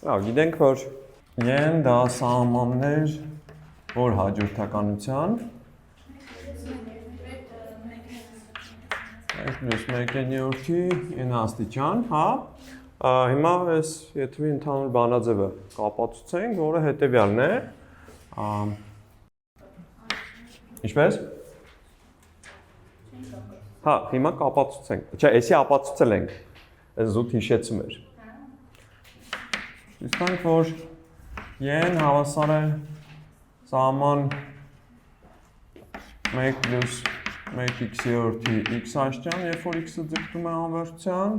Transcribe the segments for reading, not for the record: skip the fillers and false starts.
Գիտենք, որ yen դա սահմաններ որ հաջորդականության 1+1/9-ի n աստիճան, հա։ Հիմա այս եթվի ընդհանուր բանաձևը կապացուցենք, որը հետևյալն է։ Ինչպես։ Հա, հիմա կապացուցենք։ Չէ, էսի ապացուցել ենք։ Այս զուտ հիշեցում էր։ Իսկ որ n հավասար է սահման 1+1x-ի x աստիճան, երբ որ x-ը ձգտում է անվերջության,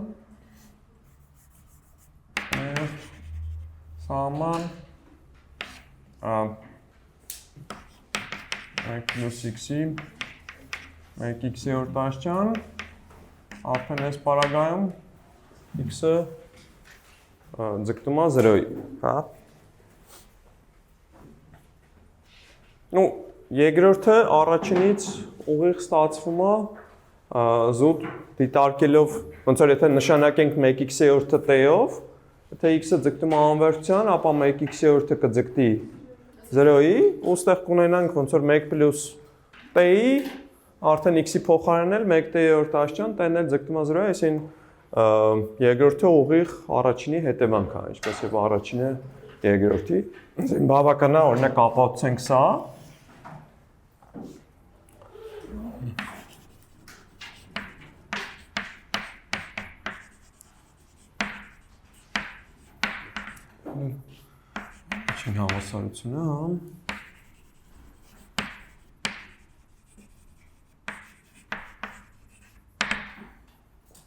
սահման 1+x-ի 1x-ի աստիճան, արդեն այս պարագայում x-ը ձգտում է 0-ի, հա։ Ու երկրորդը առաջինից ուղիղ ստացվում է զուտ դիտարկելով, ոնց որ եթե նշանակենք 1x-ը t-ով, եթե x-ը ձգտում է անվերջության, ապա 1x-ը կձգտի 0-ի, ու ստեղ կունենանք ոնց որ 1+t-ի, արդեն x-ի փոխարինել 1t-ի աստիճան, t-ն էլ ձգտում է 0-ի, այսին երկրորդը ուղիղ առաջինի հետևանք է, ինչպես եւ առաջինը երկրորդի։ Այսին բավական է օրինակ ապացուցենք սա։ Ինչ հավասարությունը, հա։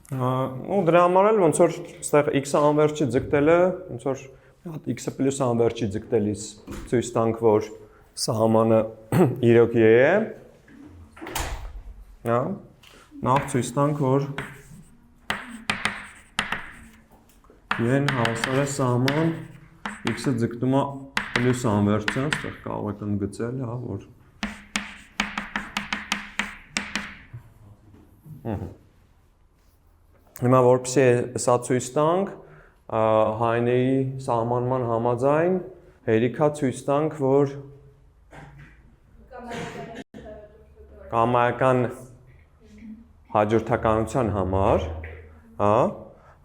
Ու դրա համար էլ ոնց որ այստեղ x-ը անվերջի ձգտելը, ոնց որ x-ը պլյուս անվերջի ձգտելիս ցույց տանք, որ սահմանը իրոք է։ Հա։ Նախ ցույց տանք, որ n հավասար է սահման x-ը ձգտում է պլյուս անվերջության, այստեղ կարող եք ընդգծել, հա, որ Հիմա որպեսզի սա ցույց տանք, հայների սահմանման համաձայն հերիքա ցույց տանք, որ կամայական հաջորդականության համար, հա,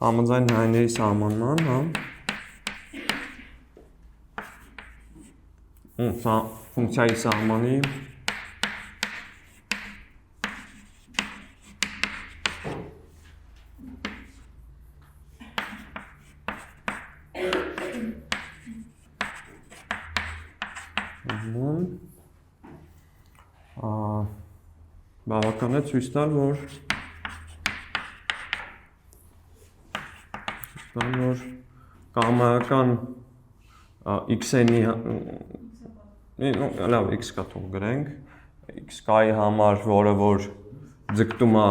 համաձայն հայների սահմանման, հա, ֆունկցիայի սահմանի բավական է ցույց տալ, որ կամայական x-ի լավ x կա թող գրենք, x-ի համար, որը որ ձգտում է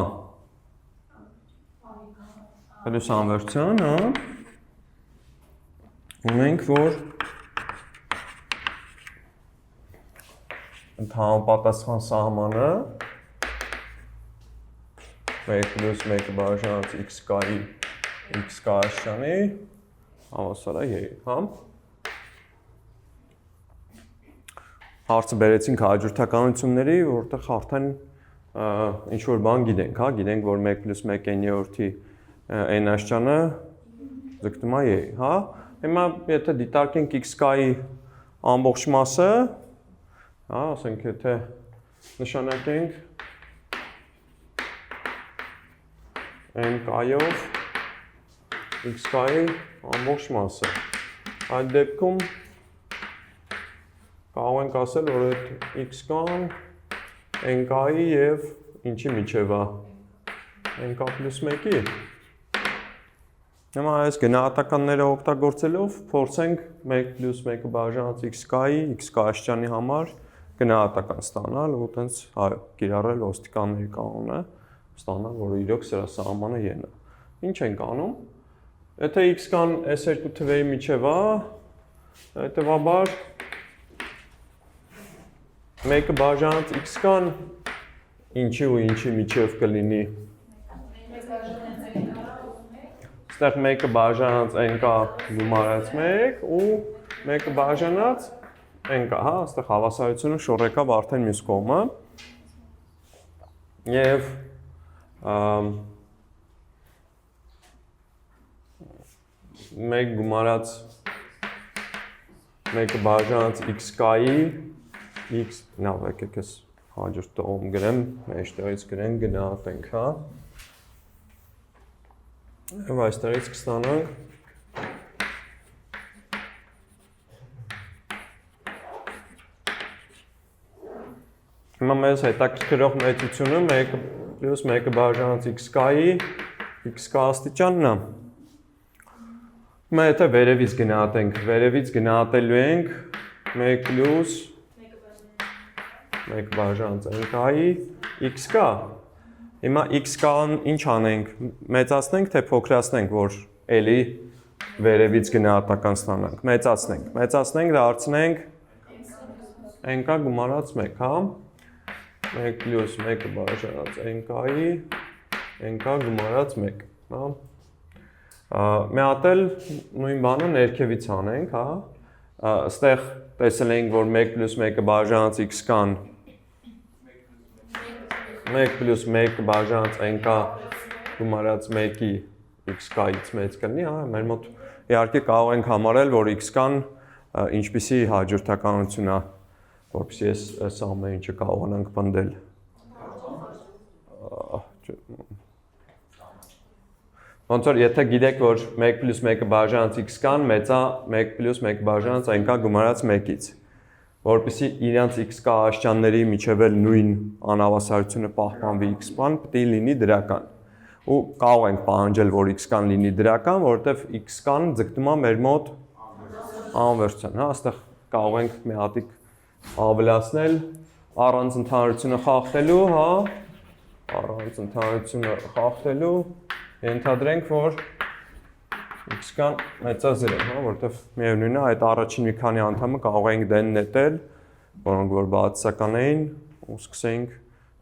պլյուս անվերջության, հա, ունենք, որ համապատասխան սահմանը 1+1 բաժանած x-ի աստիճանի հավասար է y, հա։ Հարցը բերեցինք հաջորդականությունների, որտեղ արդեն ինչ որ բան գիտենք, հա, գիտենք, որ 1+1/n-ի n աստիճանը ձգտում է y, հա։ Հիմա եթե դիտարկենք x-ի ամբողջ մասը, հա, ասենք եթե նշանակենք n-ով x-ի ամբողջ մասը։ Այդ դեպքում կարող ենք ասել, որ այդ x-կան n-ի եւ ինչի միջև է, n+1-ի։ Հիմա այս գնահատականները օգտագործելով փորձենք 1+1 բաժանած x-ի աստիճանի համար գնահատական ստանալ, ու տենց այո, կիրառել ոստիկանների կանոնը, ստանալ, որ իրոք սրա սահմանը n-ը։ Ինչ ենք անում։ Եթե x-կան այս երկու թվերի միջև է, հետևաբար 1 բաժանած x-կան ինչի ու ինչի միջև կլինի։ Ստեղ մեկը բաժանած n կա գումարած 1 ու մեկը բաժանած n կա, հա, այստեղ հավասարությունը շոր եկավ արդեն մյուս կողմը։ Եվ մեկ գումարած մեկը բաժանած x կայի x նավ եկեք ես հաջորդ տողում գրեմ, մեջտեղից գրենք գնահատենք, հա։ Եվ այստեղից կստանանք հիմա մեզ հետաքրքրող մեծությունը 1 պլյուս 1-ը բաժանած x կայի x կա աստիճանն է։ Հիմա եթե վերևից գնահատենք, վերևից գնահատելու ենք 1 պլյուս 1 բաժանած n կայի x կա։ Հիմա x կան ինչ անենք, մեծացնենք թե փոքրացնենք, որ էլի վերևից գնահատական ստանանք, մեծացնենք, դարձնենք n կա գումարած 1, հա, 1 պլյուս 1-ը բաժանած n կայի, n կա գումարած 1, հա, մի հատ էլ նույն բանը ներքևից անենք, հա, ստեղ տեսել ենք, որ 1 պլյուս 1-ը բաժանած x կան 1 պլյուս 1 բաժանած n կա գումարած 1-ի x կայից մեծ կլինի, հա, մեր մոտ իհարկե կարող ենք համարել, որ x կան ինչպիսի հաջորդականություն է, որպեսզի այս ամեն ինչը կարողանանք պնդել։ Ոնց որ եթե գիտեք, որ 1 պլյուս 1-ը բաժանած x կան, մեծա 1 պլյուս 1 բաժանած n կա գումարած 1-ից, որպեսզի իրանց x կա աշճանների միջև էլ նույն անհավասարությունը պահպանվի x բան, պետք է լինի դրական։ Ու կարող ենք պահանջել, որ x կան լինի դրական, որովհետև x կան ձգտում է մեր մոտ անվերցան, հա, այստեղ կարող ենք մի հատիկ ավելացնել առանց ընդհանրությունը խախտելու, հա, առանց ընդհանրությունը խախտելու, ենթադրենք, որ x կան մեծա 0, հա, որովհետև միևնույնն է, այդ առաջին մի քանի անդամը կարող ենք դեն նետել, որոնք որ բացասական էին, ու սկսենք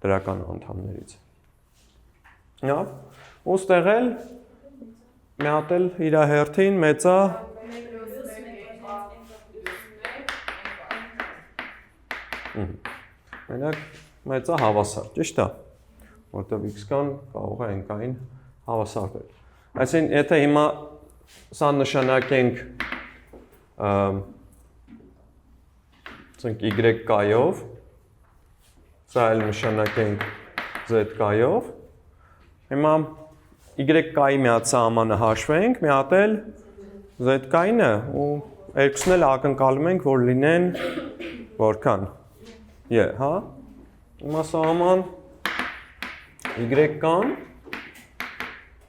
դրական անդամներից։ Հա, ու ստեղ էլ մի հատ էլ իր հերթին մեծա մենակ մեծա հավասար, ճիշտ է, որովհետև x կան կարող է n-կային հավասարվել։ Այսինքն, եթե հիմա սա նշանակենք y կայով, սա էլ նշանակենք z կայով, հիմա y կայի մի հատ սահմանը հաշվենք, մի հատ էլ z կայինը ու երկուսն էլ ակնկալում ենք, որ լինեն որքան, հա, հիմա սահման y կան,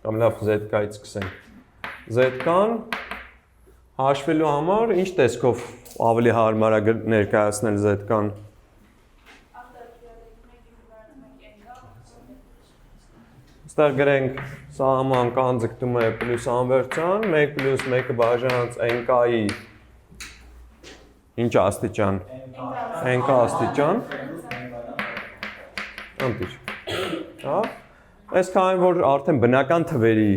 կամ լավ z կայից սկսենք, z կան հաշվելու համար ինչ տեսքով ավելի հարմար է ներկայացնել z կան։ Ստեղ գրենք սահման կան ձգտում է պլյուս անվերցան, 1 պլյուս 1-ը բաժանած n կայի ինչ աստիճան, n կա աստիճան, անտիր, հա, այս քանի որ արդեն բնական թվերի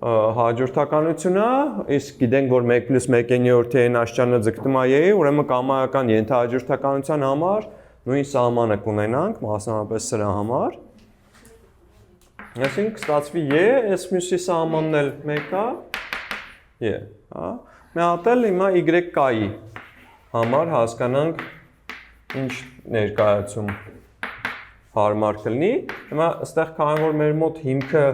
հաջորդականությունը, իսկ գիտենք, որ 1 պլյուս 1-րդի n աշճանը ձգտում է y-ի, ուրեմն կամայական ենթահաջորդականության համար նույն սահմանը կունենանք, մասնավորապես սրա համար։ Այսինքն կստացվի y, այս մյուսի սահմանն էլ 1 է, y, հա։ Մի հատ էլ հիմա y կայի համար հասկանանք ինչ ներկայացում հարմար կլինի։ Հիմա այստեղ քանի որ մեր մոտ հիմքը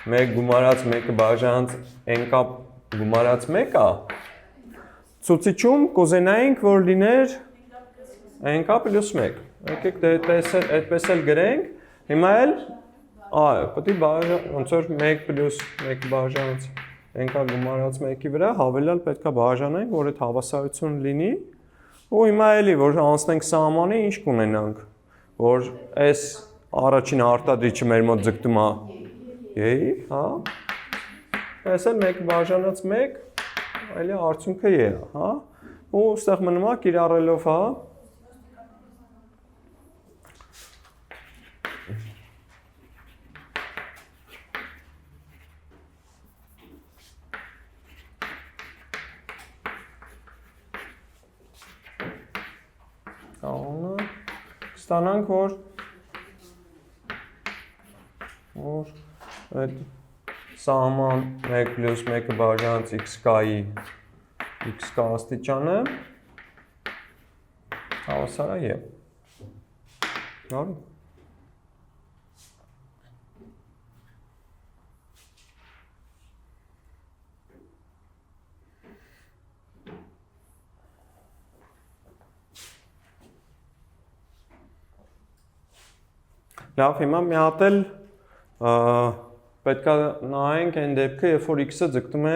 1 գումարած 1-ը բաժանած n կա գումարած 1 է, ցուցիչում կուզենայինք, որ լիներ n կա պլյուս 1։ Եկեք այդպես էլ գրենք, հիմա էլ, պետք է ոնց որ 1 պլյուս 1 բաժանած n կա գումարած 1-ի վրա հավելյալ պետք է բաժանենք, որ այդ հավասարություն լինի, ու հիմա էլի, որ անցնենք սահմանի, ինչ կունենանք, որ այս առաջին արտադրիչը մեր մոտ ձգտում է y-ի, հա, այս էլ 1 բաժանած 1, այլի արդյունքը y է, հա, ու ստեղ մնում է կիրառելով, հա, Ստանանք, որ այդ սահման 1 + 1 բաժանած x-ի x աստիճանը հավասար է եւ։ Նորմալ։ Լավ, հիմա մի հատ էլ պետք է նայենք այն դեպքը, երբ որ x-ը ձգտում է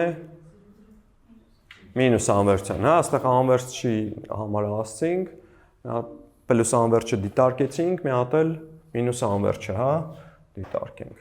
մինուս անվերջան, հա, այստեղ անվերջ համար ասցինք, պլյուս անվերջը դիտարկեցինք, մի հատ էլ մինուս անվերջը, հա, դիտարկենք։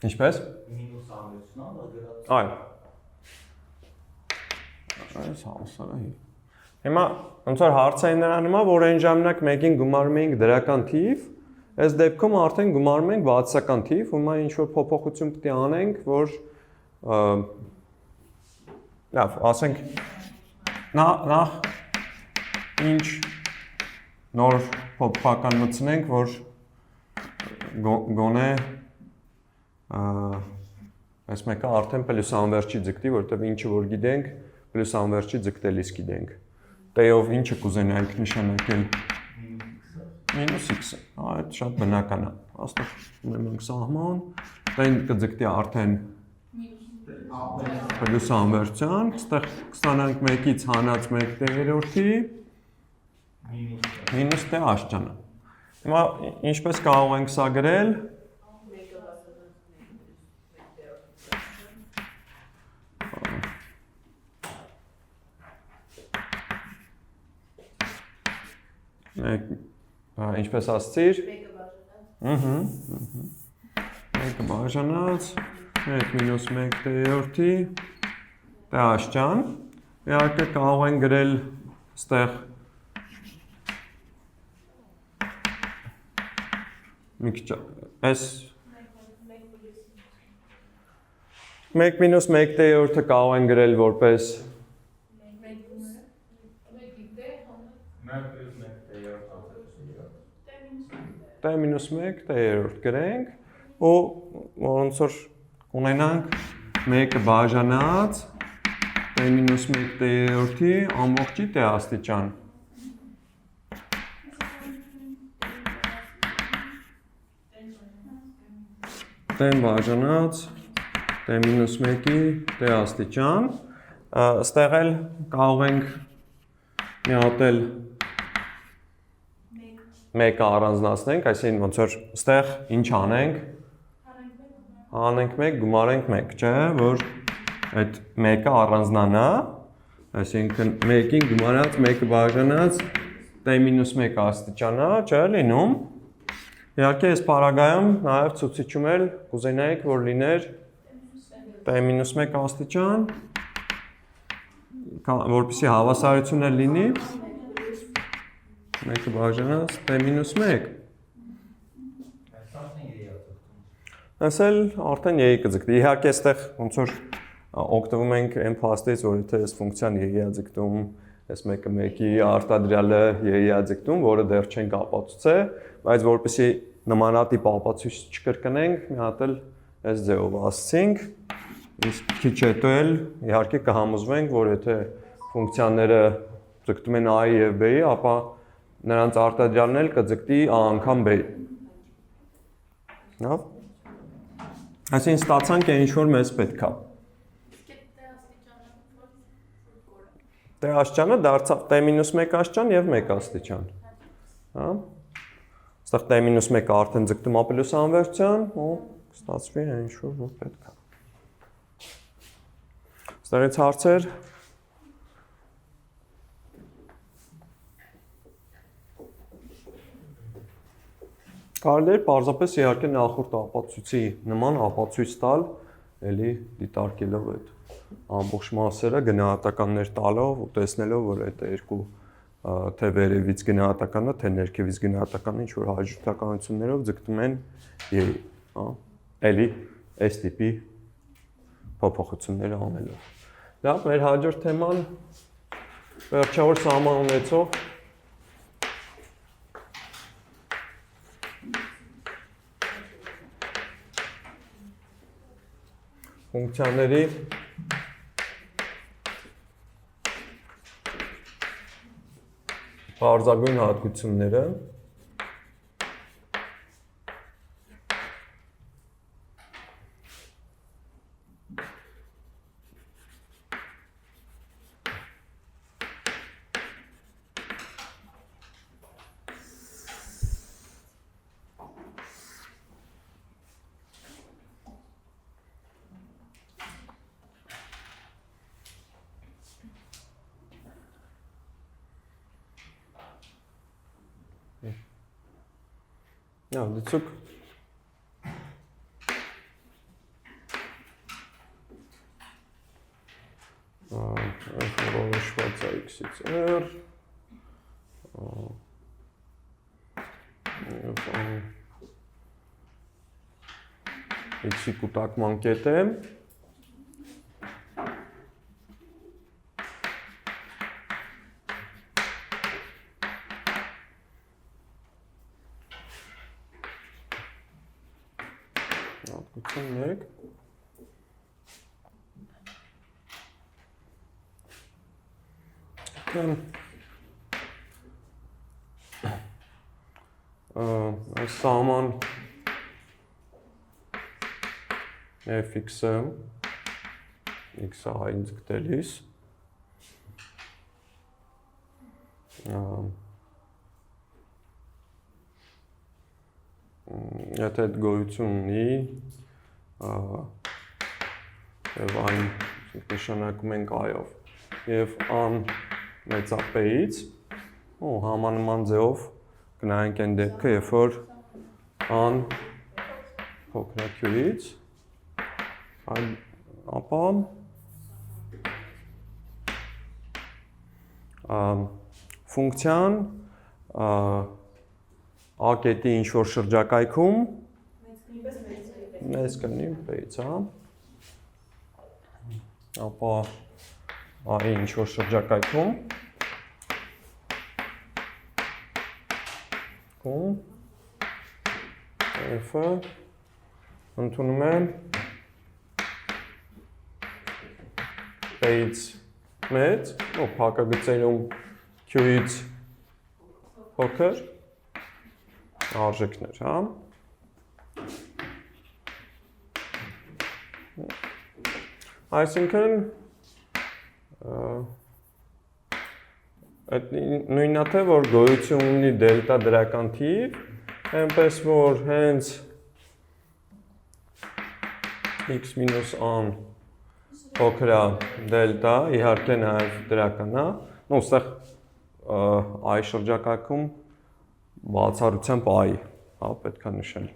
Ինչպես։ Մինուս անվերջն է, գրած։ Այո։ Այս հավասար է։ Հիմա ոնց որ հարցը այն նրան հիմա, որ այն ժամանակ մեկին գումարում էինք դրական թիվ, այս դեպքում արդեն գումարում ենք բացասական թիվ, հիմա ինչ որ փոփոխություն պետք է անենք, որ լավ, ասենք նախ ինչ նոր փոփոխական մտցնենք, որ գոնե այս մեկը արդեն պլյուս անվերջի ձգտի, որտեղ ինչը որ գիտենք, պլյուս անվերջի ձգտելիս գիտենք։ Տեով ինչը կուզենայինք նշանակել մինուս x-ը։ Այդ շատ բնական է։ Աստեղ ունենք սահման, տեն կձգտի արդեն պլյուս անվերջան, այստեղ կստանանք 1-ից հանած 1/3-ի մինուս t աշճանը։ Հիմա ինչպես կարող ենք սա գրել։ Ինչպես ասցիր։ Մեկը բաժանած, այդ մինուս 1/3-ի t աշճան։ Իհարկե կարող ենք գրել այստեղ մի քիչ այս 1 մինուս 1/3-ը կարող ենք գրել որպես t մինուս 1/3 գրենք ու ոնց որ ունենանք 1-ը բաժանած t մինուս 1/3-ի ամբողջի t աստիճան։ T բաժանած t մինուս 1-ի t աստիճան, այստեղ էլ կարող ենք մի հատ էլ մեկը առանձնացնենք, այսինքն ոնց որ այստեղ ինչ անենք, հանենք 1, գումարենք 1, չէ, որ այդ մեկը առանձնանա, այսինքն 1-ին գումարած 1-ը բաժանած t-1 աստիճանա, չէ, լինում։ Իհարկե այս պարագայում նաև ցուցիչում էլ կուզենայիք, որ լիներ t-1 աստիճան, որպեսզի հավասարությունը լինի 1-ը բաժանած t-1։ Այս էլ արդեն y-ի կձգտի։ Իհարկե այստեղ ոնց որ օգտվում ենք այն փաստից, որ եթե այս ֆունկցիան y-ի է ձգտում, այս մեկը 1-ի արտադրյալը y-ի է ձգտում, որը դեռ չենք ապացուցել, բայց որպեսզի նմանատիպ ապացույց չկրկնենք, մի հատ էլ այս ձևով ասցինք։ Իսկ քիչ հետո էլ իհարկե կհամոզվենք, որ եթե ֆունկցիաները ձգտում են a-ի եւ b-ի, ապա նրանց արտադրյալն էլ կձգտի a անգամ b-ի։ Լավ։ Այսինքն ստացանք այն ինչ որ մեզ պետք է։ T աստիճանը դարձավ t-1 աստիճան եւ 1 աստիճան։ Հա։ Այստեղ t-1-ը արդեն ձգտում է պլյուս անվերջան, ու կստացվի այն ինչ որ պետք է։ Ստեղից հարցեր։ Կարելի է պարզապես իհարկե նախորդ ապացույցի նման ապացույց տալ, էլի դիտարկելով այդ ամբողջ մասերը գնահատականներ տալով ու տեսնելով, որ այդ երկու թե վերևից գնահատականը, թե ներքևից գնահատականը ինչ որ հաջորդականություններով ձգտում են ե-ի, հա, էլի այս տիպի փոփոխությունները անելով։ Լավ, մեր հաջորդ թեման վերջավոր սահման ունեցող ֆունկցիաների բարձրագույն հատկությունները դիցուկ որոշված է x-ից r x-ի կուտակման կետ է մեկ այս սահման fx-ը x-ը հայինց գտելիս եթե այդ գոյություն ունի և այն նշանակում ենք այով և ան մեծապեից ու համանման ձևով գնայինք են դեպքը, երբ որ ան փոքրակյուից ապա ֆունկցիան A կետի ինչ-որ շրջակայքում մեծ կլինի p-ից, հա, ապա A-ի ինչ-որ շրջակայքում f-ը ընդունում եմ p-ից մեծ, փակագծերում q-ից փոքր արժեքներ, հա։ Այսինքն այդ նույնն է թե որ գոյություն ունի դելտա դրական թիվ, այնպես որ հենց x մինուս an փոքր է դելտա, իհարկե նաև դրական է, ուստեղ այ շրջակայքում բացառությամբ i, հա, պետք է նշել։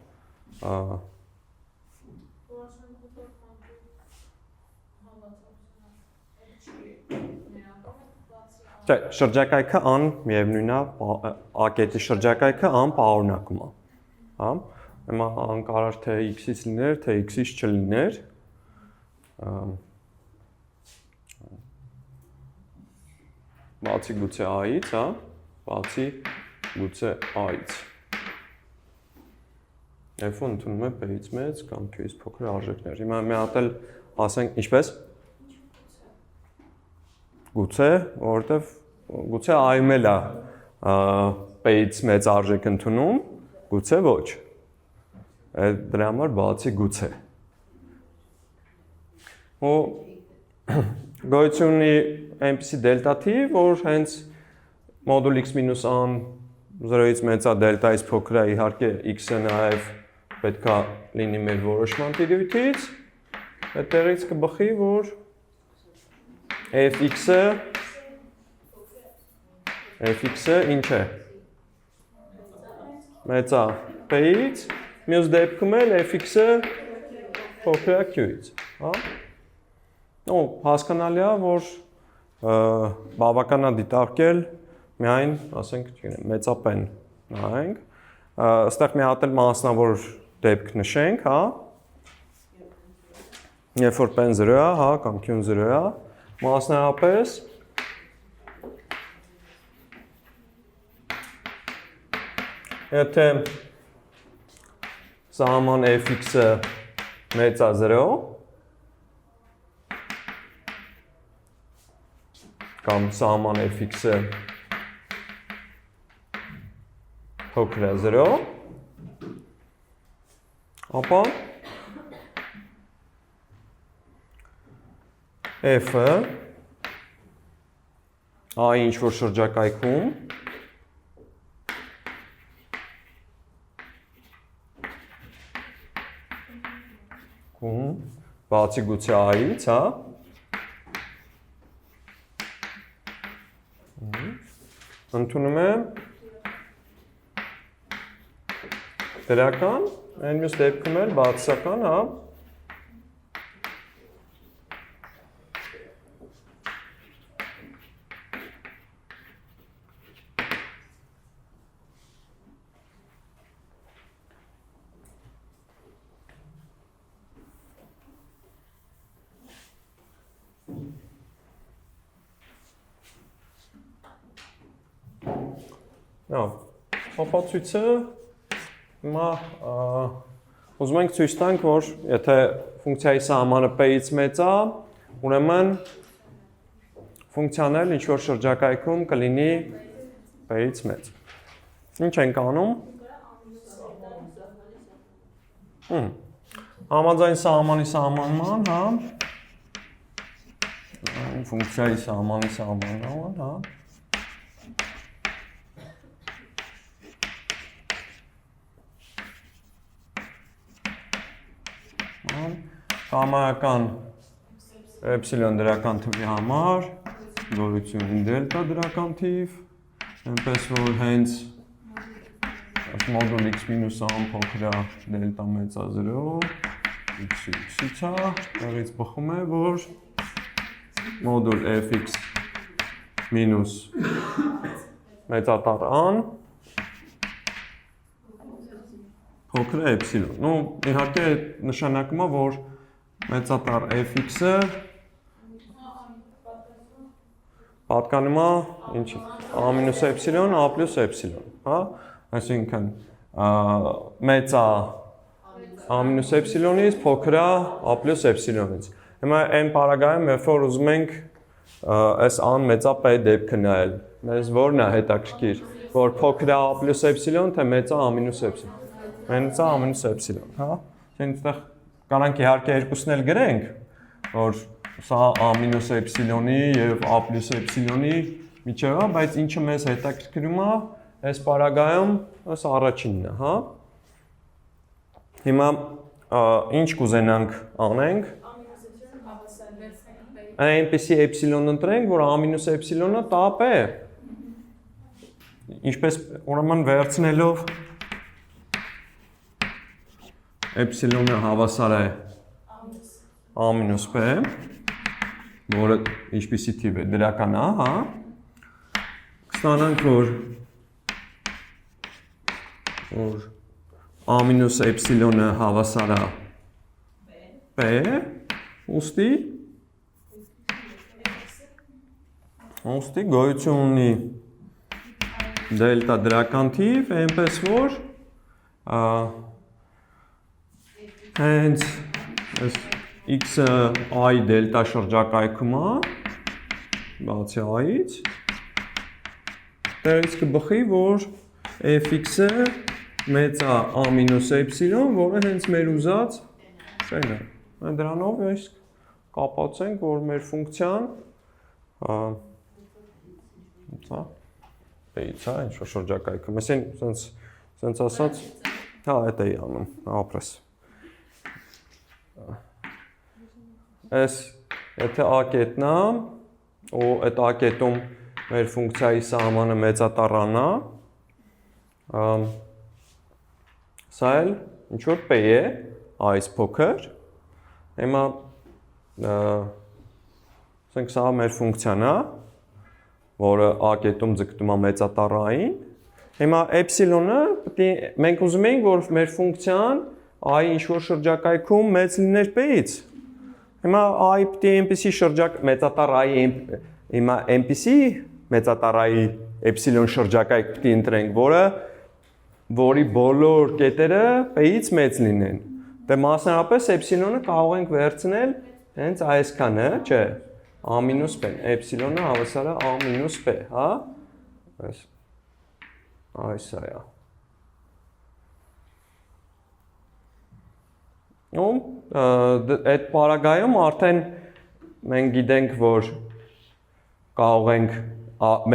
Չէ, շրջակայքը ան միևնույն է, a կետի շրջակայքը ան պարունակում է, հա, հիմա անկարար թե x-ից լիներ, թե x-ից չլիներ, բացի գուցե a-ից, հա, բացի գուցե a-ից։ F-ը ընդունում է p-ից մեծ կամ q-ից փոքր արժեքներ։ Հիմա մի հատ էլ ասենք ինչպես։ Գուցե, որովհետև գուցե a-ում էլ է p-ից մեծ արժեք ընդունում, գուցե ոչ։ Դրա համար բացի գուցե։ Ու գոյություն ունի այնպիսի դելտա թիվ, որ հենց մոդուլ x մինուս an 0-ից մեծ է դելտայից փոքր է, իհարկե x-ը նաև պետք է լինի մեր որոշման տիրույթից, այդտեղից կբխի, որ fx-ը ինչ է։ Մեծ է p-ից, մյուս դեպքում էլ fx-ը փոքր է q-ից, հա։ Ու հասկանալի է, որ բավական է դիտարկել միայն, ասենք, չգիտեմ, մեծապեն նայենք, այստեղ մի հատ էլ մասնավոր դեպք նշենք, հա։ Երբ որ p-ն 0 է, հա, կամ q-ն 0 է, մասնավորապես եթե սահման fx-ը մեծ է 0 կամ սահման fx-ը փոքր է 0, ապա f-ը ai ինչ-որ շրջակայքում բացի գուցե ai-ից, հա, ընդունում է դրական, այն մյուս դեպքում էլ բացասական, հա։ Ապացույցը հիմա ուզում ենք ցույց տանք, որ եթե ֆունկցիայի սահմանը p-ից մեծ է, ուրեմն ֆունկցիան էլ ինչ-որ շրջակայքում կլինի p-ից մեծ։ Ինչ ենք անում։ Համաձայն սահմանի սահմանման, հա։ Ֆունկցիայի սահմանի սահմանման, հա։ Համարական էպսիլոն դրական թվի համար, գոյություն դելտա դրական թիվ, այնպես որ հենց մոդուլ x-ան փոքր է դելտա մեծ է 0, x-ից է, տեղից բխում է, որ մոդուլ fx մինուս մեծատար ան փոքր է էպսիլոն։ Ну, իհարկե նշանակում է, որ մեծատար fx-ը պատկանում է ինչի, a մինուս էպսիլոն, a պլյուս էպսիլոն, հա, այսինքն մեծ է a մինուս էպսիլոնից, փոքր է a պլյուս էպսիլոնից։ Հիմա այն պարագայում, երբ որ ուզում ենք այս a-ն մեծ է p դեպքը նայել, մեզ որն է հետաքրքիր, որ փոքր է a պլյուս էպսիլոն, թե մեծ է a մինուս էպսիլոն։ Մեծ է a մինուս էպսիլոն, հա։ Այնտեղ Կանանք իհարկե երկուսն էլ գրենք, որ սա a մինուս էպսիլոնի և a պլյուս էպսիլոնի միջև է, բայց ինչը մեզ հետաքրքրում է, այս պարագայում այս առաջինն է, հա։ Հիմա ինչ կուզենանք անենք, այնպիսի էպսիլոն ընտրենք, որ a մինուս էպսիլոնը տա p, ինչպես ուրեմն վերցնելով էպսիլոնը հավասար է a մինուս p, որը ինչպիսի թիվ է, դրական է, հա, կստանանք, որ a մինուս էպսիլոնը հավասար է p, ուստի գոյություն ունի դելտա դրական թիվ, այնպես որ հենց x-ը i դելտա շրջակայքում է, բացի i-ից, տեղից կբխի, որ fx-ը մեծ է a մինուս էպսիլոն, որը հենց մեր ուզած շեն է։ Դրանով ես կապացենք, որ մեր ֆունկցիան p-ից է, ինչ-որ շրջակայքում, այսինքն ասած, հա, այդ էի անում, ապրես։ Այս եթե a կետն է, ու այդ a կետում մեր ֆունկցիայի սահմանը մեծատառան է, Սա էլ ինչ որ P է, այս փոքր։ Հիմա ասենք սա մեր ֆունկցիան է, որը A կետում ձգտում է մեծատառային։ Հիմա էպսիլոնը մենք ուզում ենք, որ մեր ֆունկցիան I ինչ-որ շրջակայքում մեծ լիներ P-ից։ Հիմա I պետք է այնպիսի մեծատառայի հիմա այնպիսի մեծատառայի էպսիլոն շրջակայք պետք է ընտրենք, որի բոլոր կետերը P-ից մեծ լինեն։ Դե մասնավորապես էպսիլոնը կարող ենք վերցնել հենց այսքանը, չէ՞։ A-P, էպսիլոնը հավասար է A-P, հա։ Այս է։ Այդ պարագայում արդեն մենք գիտենք, որ կարող ենք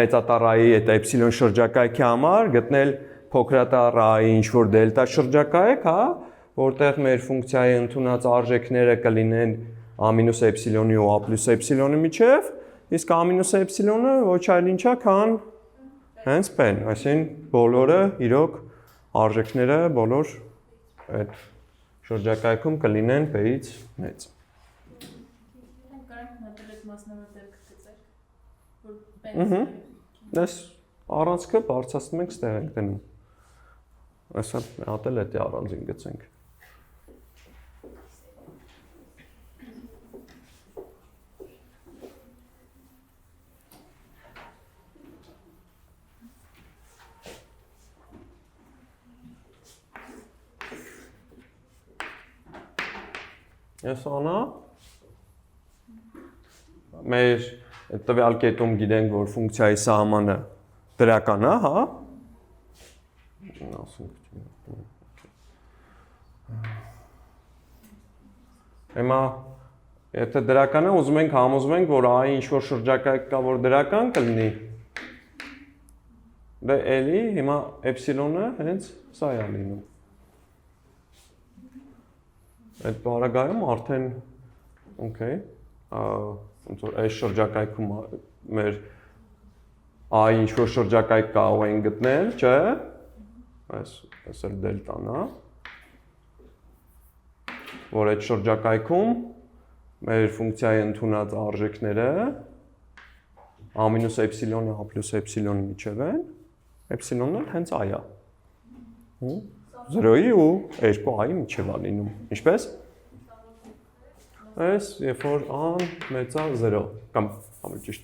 մեծատառայի այդ էպսիլոն շրջակայքի համար գտնել փոքրատառայի ինչ-որ դելտա շրջակայք, հա, որտեղ մեր ֆունկցիայի ընդունած արժեքները կլինեն A-էպսիլոնի ու A+էպսիլոնի միջև, իսկ A-էպսիլոնը ոչ այլ ինչ է, քան հենց P-ն, այսինքն բոլորը իրոք արժեքները բոլոր այդ շրջակայքում կլինեն P-ից մեծ։ Կարանք նատելեք մասնավոր դեպք գծեք, որ P-ն։ Այս առանցքը բարձրացնում ենք, ստեղ ենք դնում։ Այսա հատել էդի առանձին գծենք։ Ես անա մեր տվյալ կետում գիտենք, որ ֆունկցիայի սահմանը դրական է, հա։ Հիմա եթե դրական է, ուզում ենք համոզում ենք, որ A-ի ինչ-որ շրջակայք կա, որ դրական կլինի։ Դե էլի հիմա էպսիլոնը հենց սա է լինում։ Այդ պարագայում արդեն okay, ոնց որ այս շրջակայքում մեր A-ի ինչ-որ շրջակայք կարող են գտնել, չէ՞։ Այս էլ դելտան է։ Որ այդ շրջակայքում մեր ֆունկցիայի ընդունած արժեքները A-էպսիլոնը A+էպսիլոնի միջև են, էպսիլոնն էլ հենց A է։ 0-ի ու 2A-ի միջև է լինում։ Ինչպես։ Այս երբ որ A-ն մեծ է 0, կամ ավելի ճիշտ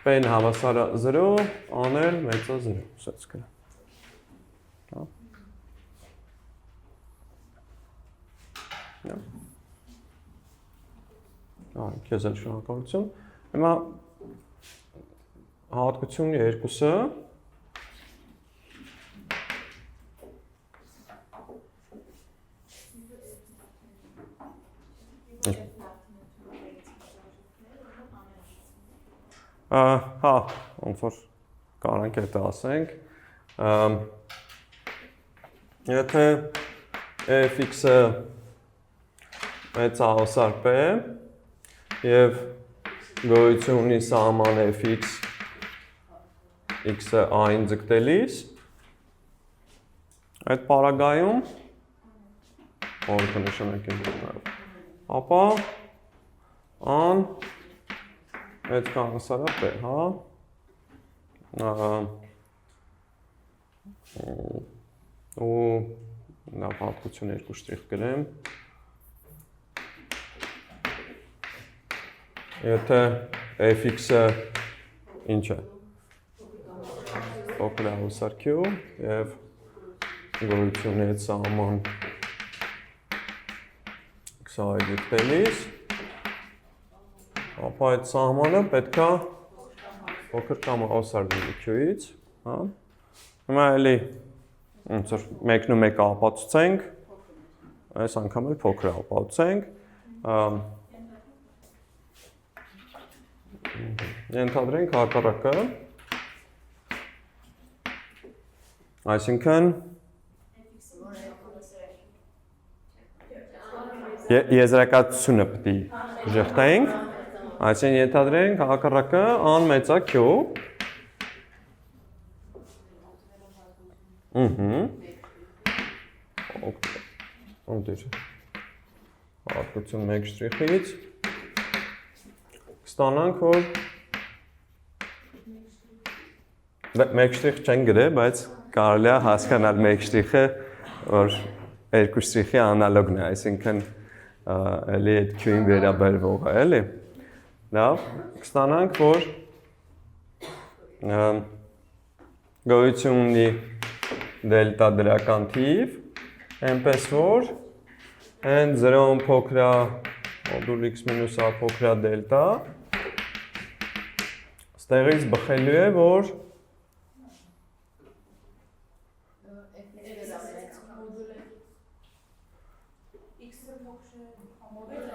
P-ն հավասար է 0, A-ն էլ մեծ է 0, ասած կա։ Քեզ էլ շնորհակալություն։ Հիմա հատկություն 2-ը հա, ոնց որ կարանք հետը ասենք, եթե fx-ը մեծ հավասար P և գոյություն ունի սահման fx x-ը A-ին ձգտելիս, այդ պարագայում, որ կնշանակենք նաև, ապա A-ն այդքան հավասար է P, հա, ու նա հատկություն 2 շտրիխ գրեմ, եթե fx-ը ինչ է, փոքր հավասար Q և գոյությունի հետ սահման x-ը ձգտելիս, ապա այդ սահմանը պետքա փոքր կամ հավասար լինի Q-ից, հա։ Հիմա էլի ոնց որ մեկն ու մեկը ապացուցենք, այս անգամ էլ փոքր ապացուցենք, ենթադրենք հակառակը, այսինքն եզրակացությունը պետք է ժխտենք, այսինքն ենթադրենք հակառակը A-ն մեծ է Q, Ուտիր։ Հատկություն 1 շտրիխից կստանանք, որ 1 շտրիխ չեն գրել, բայց կարելի է հասկանալ 1 շտրիխը, որ 2 շտրիխի անալոգն է, այսինքն էլի այդ Q-ին վերաբերվող է, էլի։ Լավ, կստանանք, որ գոյություն ունի դելտա դրական թիվ, այնպես որ n 0-ն փոքր է մոդուլ x մինուս a փոքր է դելտա, ստեղից բխելու է, որ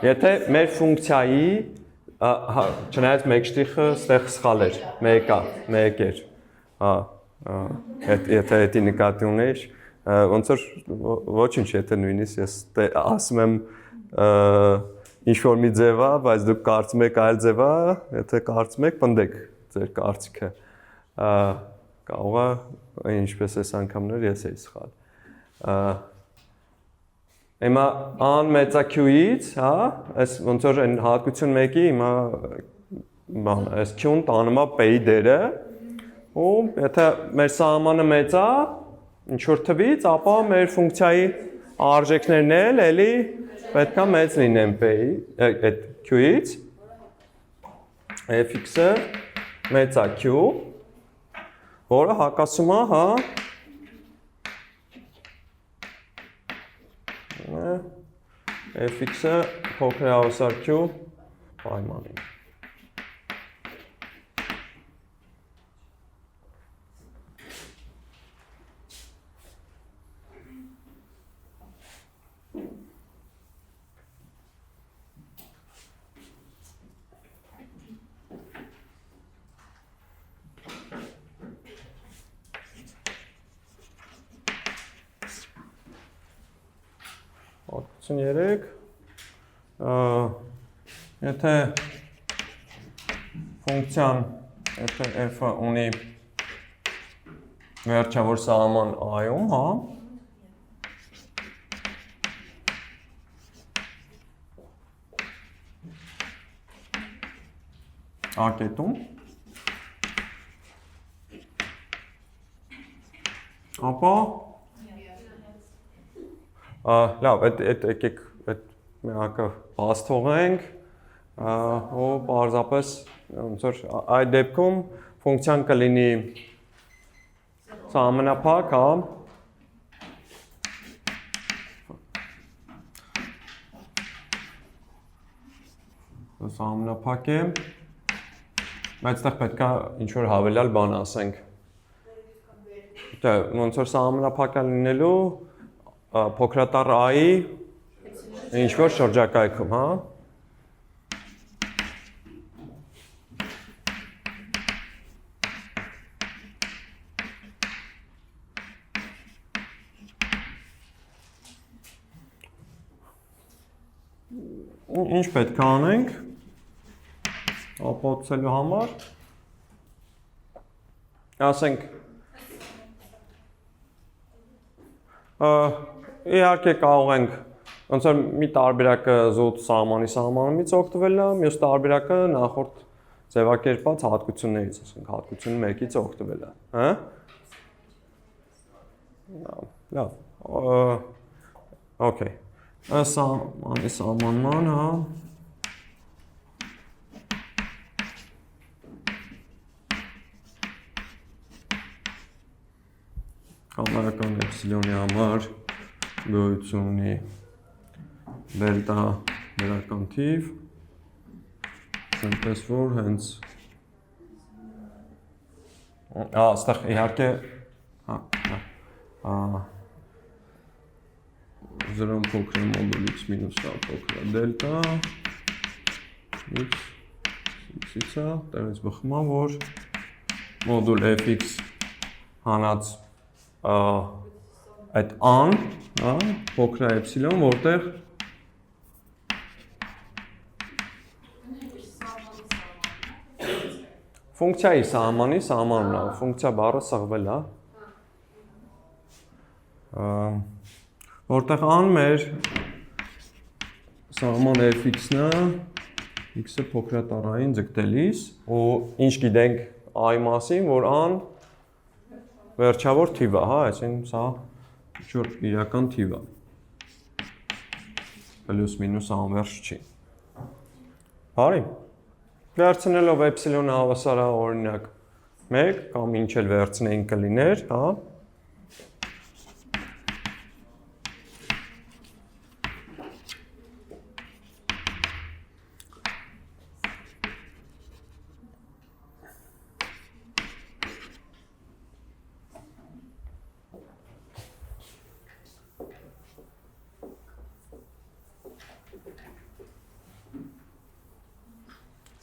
եթե մեր ֆունկցիայի չնայած 1 շտրիխը ստեղ սխալ էր, 1 էր, եթե էդի նկատի ունեիր, ոնց որ ոչինչ, եթե նույնիսկ ես ասում եմ ինչ-որ մի ձև է, բայց դուք կարծում եք այլ ձև է, եթե կարծում եք, պնդեք ձեր կարծիքը, կարող է ինչպես այս անգամներ ես էի սխալ։ Հիմա an մեծա Q-ից, հա, այս ոնց որ այն հատկություն 1-ի հիմա այս Q-ն տանում է P-ի դերը, ու եթե մեր սահմանը մեծ է, ինչ-որ թվից, ապա մեր ֆունկցիայի արժեքներն էլ էլի պետք է մեծ լինեն P-ի, այդ Q-ից, fx-ը մեծ է Q, որը հակասում է, հա, fx-ը փոքր է հավասար Q պայմանին։ Հատկություն 3, եթե ֆունկցիան, եթե f-ը ունի վերջավոր սահման a-ում, հա, a-կետում, ապա լավ, եկեք այդ միակը բաց թողենք, ու պարզապես այդ դեպքում ֆունկցիան կլինի սահմանափակ, հա, սահմանափակ է, բայց այդտեղ պետք է ինչ-որ հավելյալ բան ասենք։ Ոնց որ սահմանափակ է լինելու փոքրատառ a-ի ինչ-որ շրջակայքում, հա։ Ինչ պետք է անենք ապացուցելու համար, ասենք, իհարկե կարող ենք ոնց որ մի տարբերակը զուտ սահմանումից օգտվել է, մյուս տարբերակը նախորդ ձևակերպած հատկություններից, ասենք հատկություն 1-ից օգտվել է, հա։ Լավ, օքեյ, սահմանման, հա։ Կամարական էպսիլոնի համար գոյություն ունի դելտա դրական թիվ, այնպես որ հենց այստեղ իհարկե 0-ն փոքր է մոդուլ x մինուս a փոքր է դելտա x-ից է, տեղից բխում է, որ մոդուլ fx հանած այդ an, փոքր է էպսիլոն, որտեղ ֆունկցիայի սահմանի սահմանն է, ֆունկցիա բառը սղվել է։ որտեղ ան մեր սահման fx-ն է, x-ը փոքրատարային ձգտելիս, ու ինչ գիտենք i մասին, որ ան վերջավոր թիվ է, հա, այսինքն սա ինչ-որ իրական թիվ է։ Պլյուս մինուս անվերջ չի։ Բարի։ Վերցնելով էպսիլոնը հավասար է օրինակ 1 կամ ինչ էլ վերցնեին կլիներ, հա։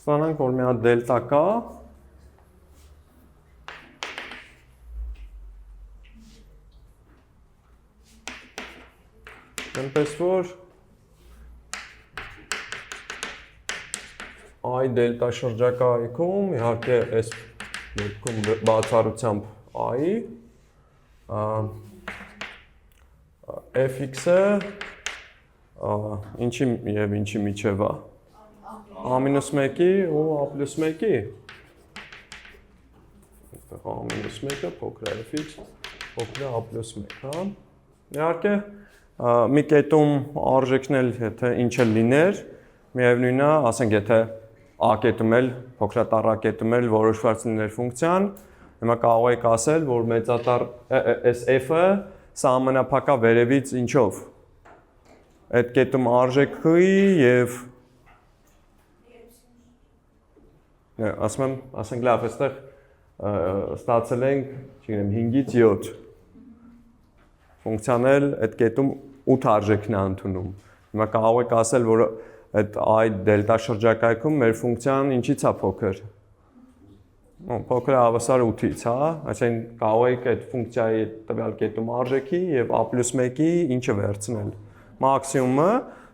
Ստանանք, որ մի հատ դելտա կա, այնպես որ i դելտա շրջակայքում, իհարկե այս դեպքում բացառությամբ i, fx-ը ինչի և ինչի միջև է, a-1-ի ու a+1-ի, a-1-ը փոքր է fx, փոքր է a+1, հա։ Իհարկե, մի կետում արժեքն էլ, եթե ինչ էլ լիներ, միևնույն է, ասենք, եթե a կետում էլ, փոքրատառ a կետում էլ որոշված լիներ ֆունկցիան, հիմա կարող եք ասել, որ մեծատառ այս f-ը սահմանափակ է վերևից ինչով, այդ կետում արժեքի և ասենք լավ, այստեղ ստացել ենք, չգիտեմ, 5-ից 7 ֆունկցիան էլ այդ կետում 8 արժեքն է ընդունում։ Հիմա կարող եք ասել, որ այդ i դելտա շրջակայքում մեր ֆունկցիան ինչից է փոքր։ Փոքր է հավասար 8-ից, հա, այսինքն կարող եք այդ ֆունկցիայի տվյալ կետում արժեքի եւ a+1-ի ինչը վերցնել։ Մաքսիմումը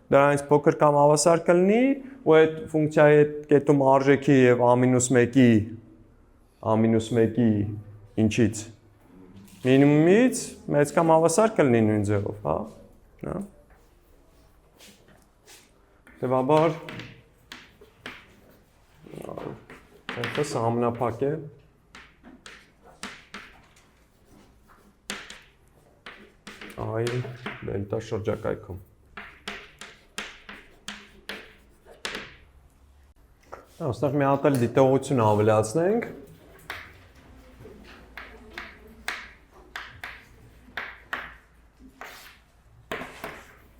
դրանից փոքր կամ հավասար կլինի, ու այդ ֆունկցիայի այդ կետում արժեքի եւ a-1-ի ինչից մինիմումից մեծ կամ հավասար կլինի նույն ձևով, հա։ Հետևաբար F-ը սահմանափակ է i դելտա շրջակայքում։ Այստեղ մի հատ էլ դիտողություն ավելացնենք։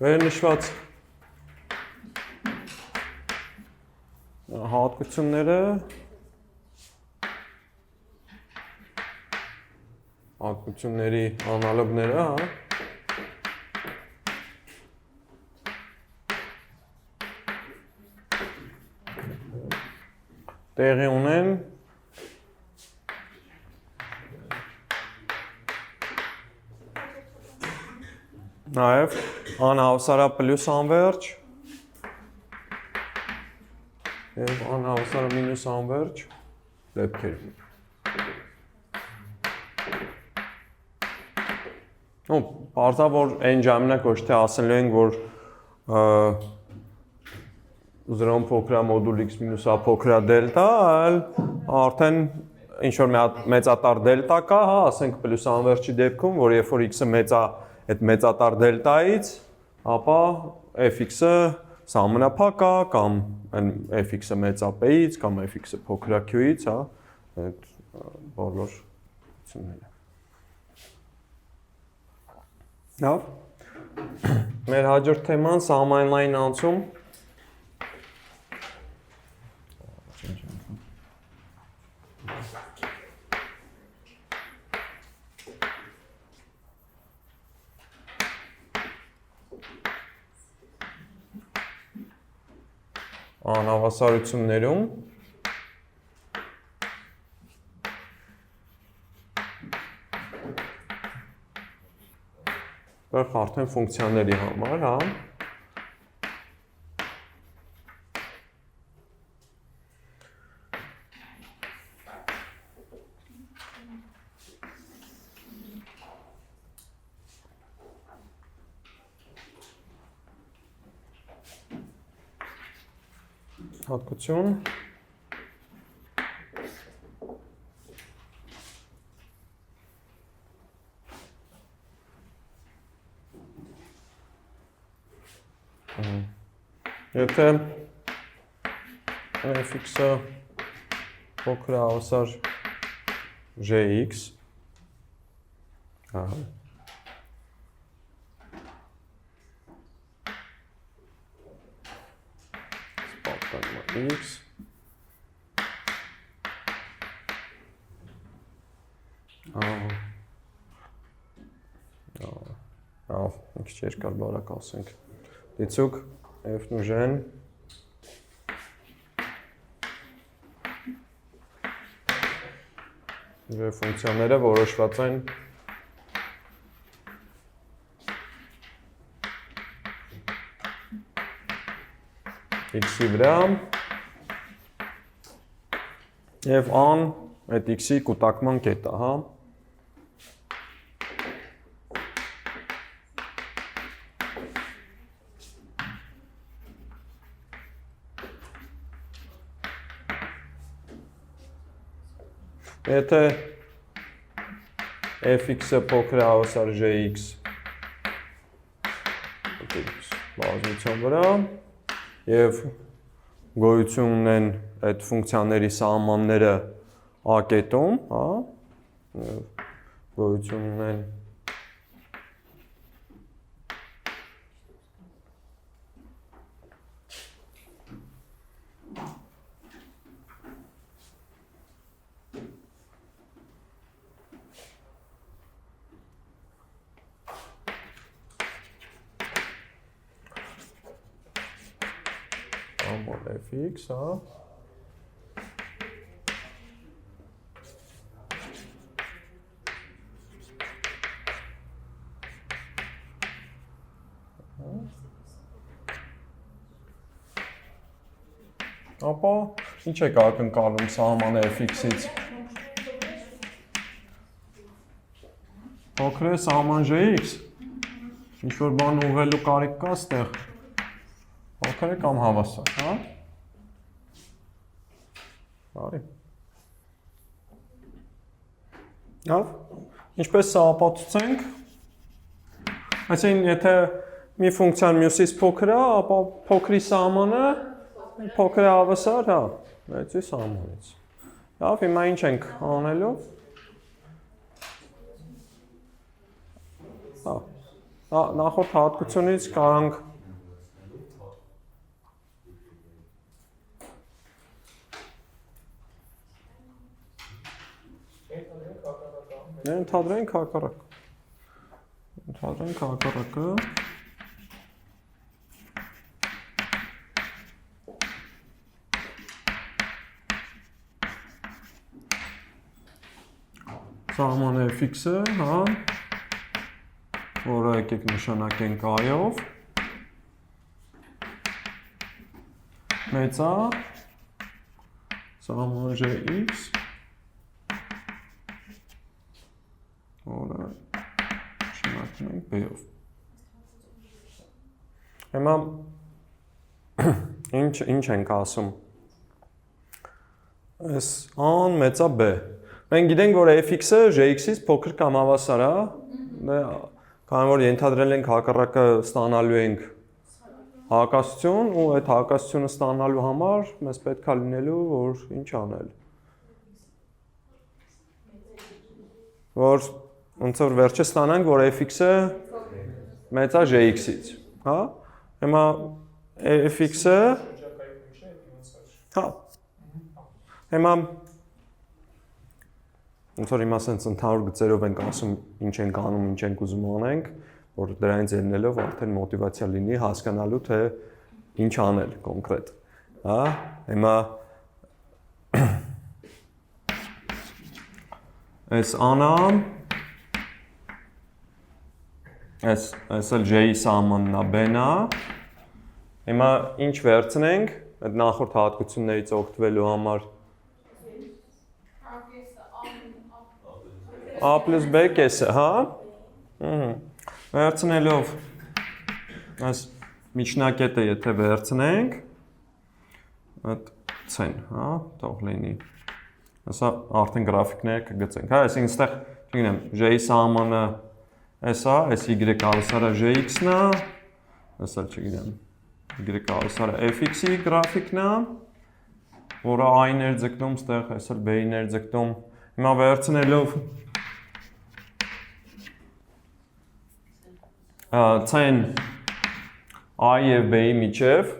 Վերնշված հատկությունների անալոգները, հա։ Տեղի ունեն նաև անհավասարը պլյուս անվերջ և անհավասարը մինուս անվերջ դեպքեր։ Պարզա, որ այն ժամանակ ոչ թե ասելու ենք, որ 0 փոքր է մոդուլ x մինուս a փոքր է դելտա, այլ արդեն ինչ-որ մեծատառ դելտա կա, հա, ասենք պլյուս անվերջի դեպքում, որ երբ որ x-ը մեծ է այդ մեծատառ դելտայից, ապա fx-ը սահմանափակ է, կամ fx-ը մեծ է p-ից, կամ fx-ը փոքր է q-ից, հա, այդ բոլոր ցույցները։ Լավ։ Մեր հաջորդ թեման սահմանային անցում։ Անհավասարություններում Որք արդեն ֆունկցիաների համար, հա։ հատկություն Եթե fx-ը փոքր է հավասար gx x մի քիչ երկար բարակ ասենք դիցուկ f-ն ու g-ն G ֆունկցիաները որոշված են x-ի վրա եւ an այդ x-ի կուտակման կետը, հա Եթե fx-ը փոքր է հավասար gx բազմության վրա եւ գոյություն ունեն այդ ֆունկցիաների սահմանները a կետում, հա, գոյություն ունեն fx, հա Ապա ինչ է ակնկալում սահմանը fx-ից Փոքր է սահման gx ինչ-որ բան ուղղելու կարիք կա ստեղ Փոքր է կամ հավասար, հա Բարի Լավ, ինչպես սա ապացուցենք Այսինքն, եթե մի ֆունկցիան մյուսից փոքր է, ապա փոքրի սահմանը փոքր է հավասար, հա, մեծի սահմանից Լավ, հիմա ինչ ենք անելու Նախորդ հատկությունից կարանք Ընդհանրենք հակառակ Ընդհանրենք հակառակը Սահմանը fx-ը, հա որը եկեք նշանակենք i-ով մեծա սահման gx որը նշանակենք b-ով Հիմա ինչ ենք ասում Այս a-ն մեծա b Մենք գիտենք, որ fx-ը gx-ից փոքր կամ հավասար է Քանի որ ենթադրել ենք հակառակը ստանալու ենք հակասություն ու այդ հակասությունը ստանալու համար մեզ պետք է լինելու, որ ինչ անել Որ ոնց որ վերջը ստանանք, որ fx-ը մեծ է gx-ից, հա? Հիմա fx-ը հա Հիմա ոնց որ հիմա sense ընդհանուր գծերով ենք ասում ինչ ենք անում, ինչ ենք ուզում անենք, որ դրանից ելնելով արդեն մոտիվացիա լինի հասկանալու թե ինչ անել կոնկրետ, հա? Հիմա այս անը այս էլ j-ի սահմանն է b-ն է Հիմա ինչ վերցնենք այդ նախորդ հատկություններից օգտվելու համար A plus B կեսը, հա? Վերցնելով այս միջնակետը եթե վերցնենք այդ c-ն, հա, թող լինի։ Հեսա արդեն գրաֆիկները կգծենք, հա, այսինքն այստեղ, չգիտեմ, j-ի սահմանը էսա, այս y հավասարը jx-ն է, հեսա չգիտեմ, y հավասարը fx-ի գրաֆիկն է, որը a-ներ ձգտում, այստեղ այսօր b-ներ ձգտում։ Հիմա վերցնելով c-ն a եւ b-ի միջև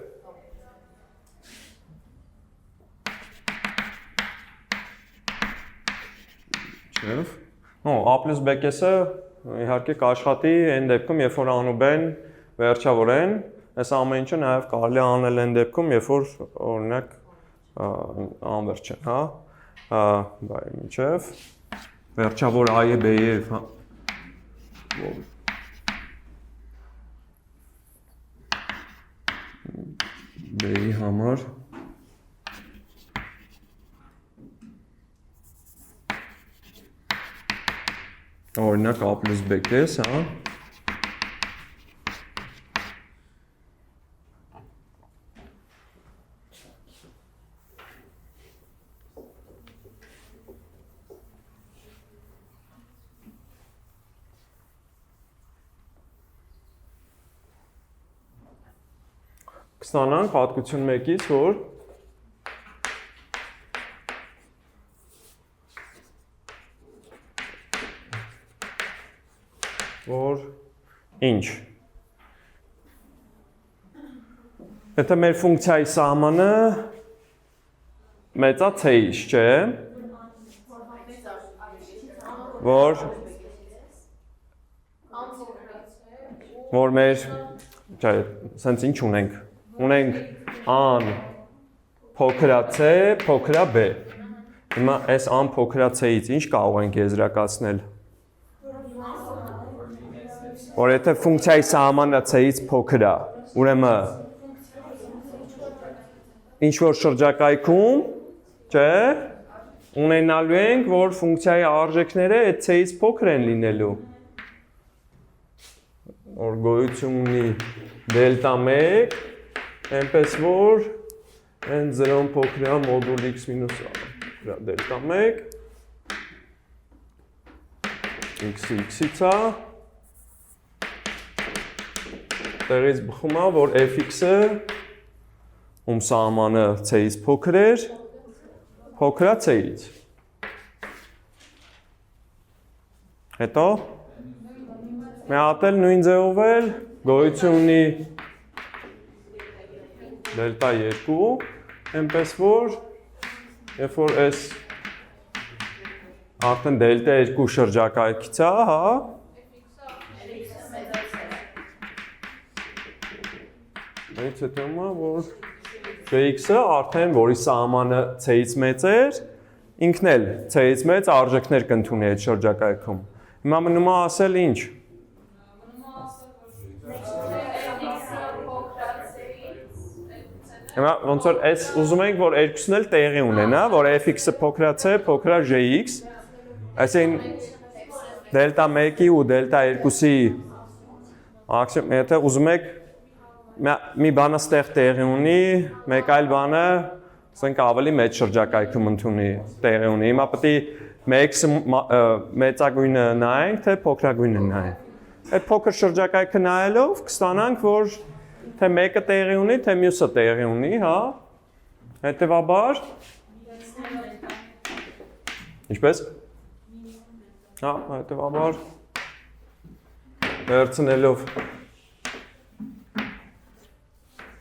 a plus b կեսը իհարկե կաշխատի այն դեպքում, երբ որ ան ու b-ն վերջավորեն, այս ամեն ինչը նաև կարելի անել այն դեպքում, երբ որ օրինակ անվերջ են, հա, բայ միջև վերջավոր a եւ b-ի եւ b-ի համար օրինակ a plus b կես, հա։ Կստանանք հատկություն 1-ից, որ ինչ։ Եթե մեր ֆունկցիայի սահմանը մեծա c-ից, չէ, որ մեր, չէ, սենց ինչ ունենք, ան փոքրա c, փոքրա b։ Հիմա այս ան փոքրա c-ից ինչ կարող ենք եզրակացնել։ Որ եթե ֆունկցիայի սահմանը c-ից փոքր է, ուրեմն ինչ որ շրջակայքում, չէ, ունենալու ենք, որ ֆունկցիայի արժեքները այդ c-ից փոքր են լինելու։ Որ գոյություն ունի դելտա 1, այնպես որ n 0 փոքր է մոդուլ x մինուս դելտա 1 x-ը x-ից է տեղից բխում է, որ fx-ը ում սահմանը c-ից փոքր էր, փոքր է c-ից։ Հետո մի հատ էլ նույն ձևով էլ գոյություն ունի դելտա 2, այնպես որ երբ որ այս արդեն դելտա 2 շրջակայքից է, հա, Այդ հետում է, որ bx-ը արդեն, որի սահմանը c-ից մեծ էր, ինքն էլ c-ից մեծ արժեքներ կընդունի այդ շրջակայքում։ Հիմա մնում է ասել ինչ։ Հիմա ոնց որ այս ուզում ենք, որ երկուսն էլ տեղի ունենա, որ fx-ը փոքր c, փոքր jx, այսինքն դելտա 1-ի ու դելտա 2-ի մաքսիմում, եթե ուզում եք մի բանը ստեղ տեղի ունի, մեկ այլ բանը, ասենք ավելի մեծ շրջակայքում ընդունի տեղի ունի։ Հիմա պետք է մեծագույնը նայենք, թե փոքրագույնը նայենք։ Այդ փոքր շրջակայքը նայելով կստանանք, որ թե մեկը տեղի ունի, թե մյուսը տեղի ունի, հա։ Հետևաբար Ինչպես։ Հա, հետևաբար վերցնելով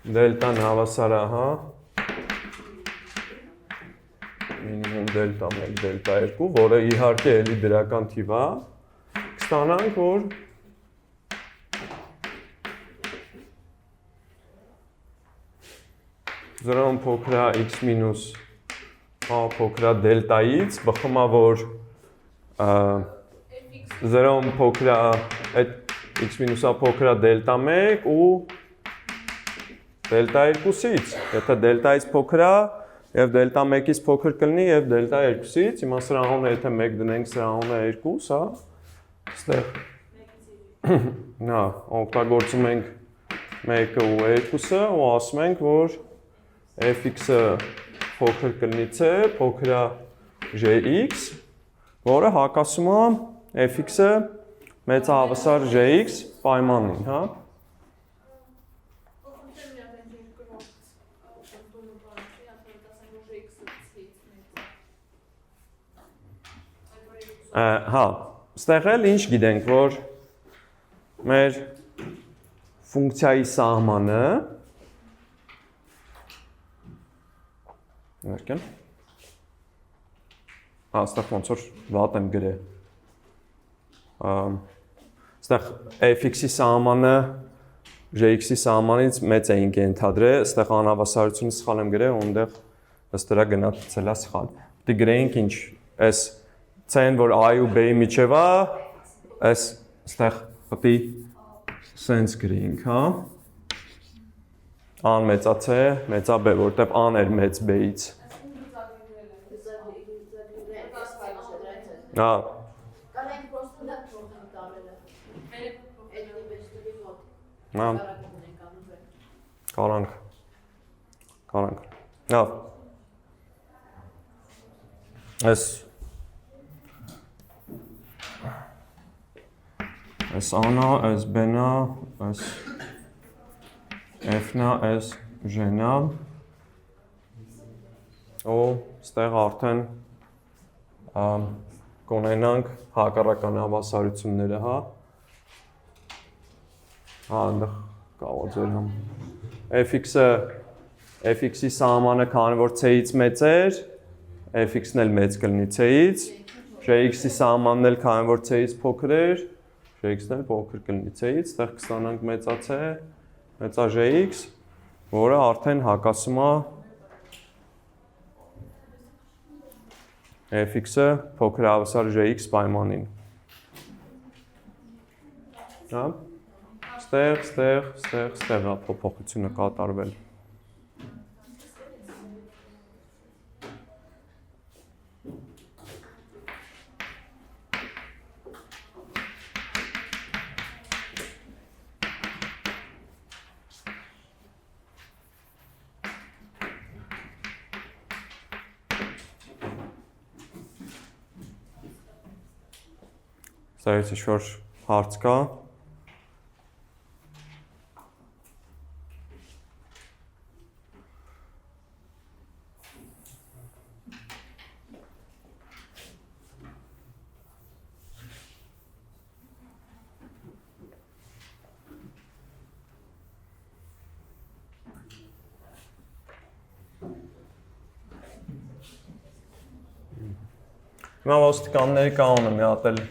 դելտան հավասար է, հա, մինիմում դելտա 1, դելտա 2, որը իհարկե էլի դրական թիվ է, կստանանք, որ զրոն փոքրա x մինուս a փոքրա դելտայից, բխում է, որ զրոն փոքրա x մինուս a փոքրա դելտա 1 ու դելտա 2-ից, եթե դելտայից փոքր է եւ դելտա 1-ից փոքր կլինի եւ դելտա 2-ից, հիմա սրա անունը եթե 1 դնենք, սրա անունը 2, հա, այստեղ նա օգտագործում ենք 1-ը ու 2-ը ու ասում ենք, որ fx-ը փոքր կլինի c, փոքր է gx, որը հակասում է fx-ը մեծահավասար gx պայմանին, հա։ Հա, ստեղ էլ ինչ գիտենք, որ մեր ֆունկցիայի սահմանը ներքան ստեղ ոնց որ վատ եմ գրել ստեղ fx-ի սահմանը gx-ի սահմանից մեծ էինք ենթադրել, ստեղ անհավասարությունը սխալ եմ գրել, այնտեղ ըստ դրա գնացել է սխալ։ Պետք է գրեինք ինչ այս C-ն, որ I ու B-ի միջև է, այս ստեղ պետք է սենց գրեինք, հա։ A-ն մեծա C, մեծա B, որտեղ A-ն էր մեծ B-ից։ Հա։ Հա։ Կարանք։ Հա։ Այս A-նա, այս B-նա, այս F-նա, այս G-նա, ու ստեղ արդեն կունենանք հակառական հավասարությունները, հա։ Հա, այնտեղ կարող ձեր համ։ fx-ի սահմանը քանի որ c-ից մեծ էր, fx-ն էլ մեծ կլինի c-ից, gx-ի սահմանն էլ քանի որ c-ից փոքր էր, gx-ն էլ փոքր կլինի c-ից, այդտեղ կստանանք մեծա c, մեծա gx, որը արդեն հակասում է fx-ը փոքր հավասար gx պայմանին։ Հա։ Ստեղ փոփոխությունը կատարվել։ Ստեղից ինչ-որ հարց կա։ Հիմա ոստիկանների կանոնը մի հատ էլ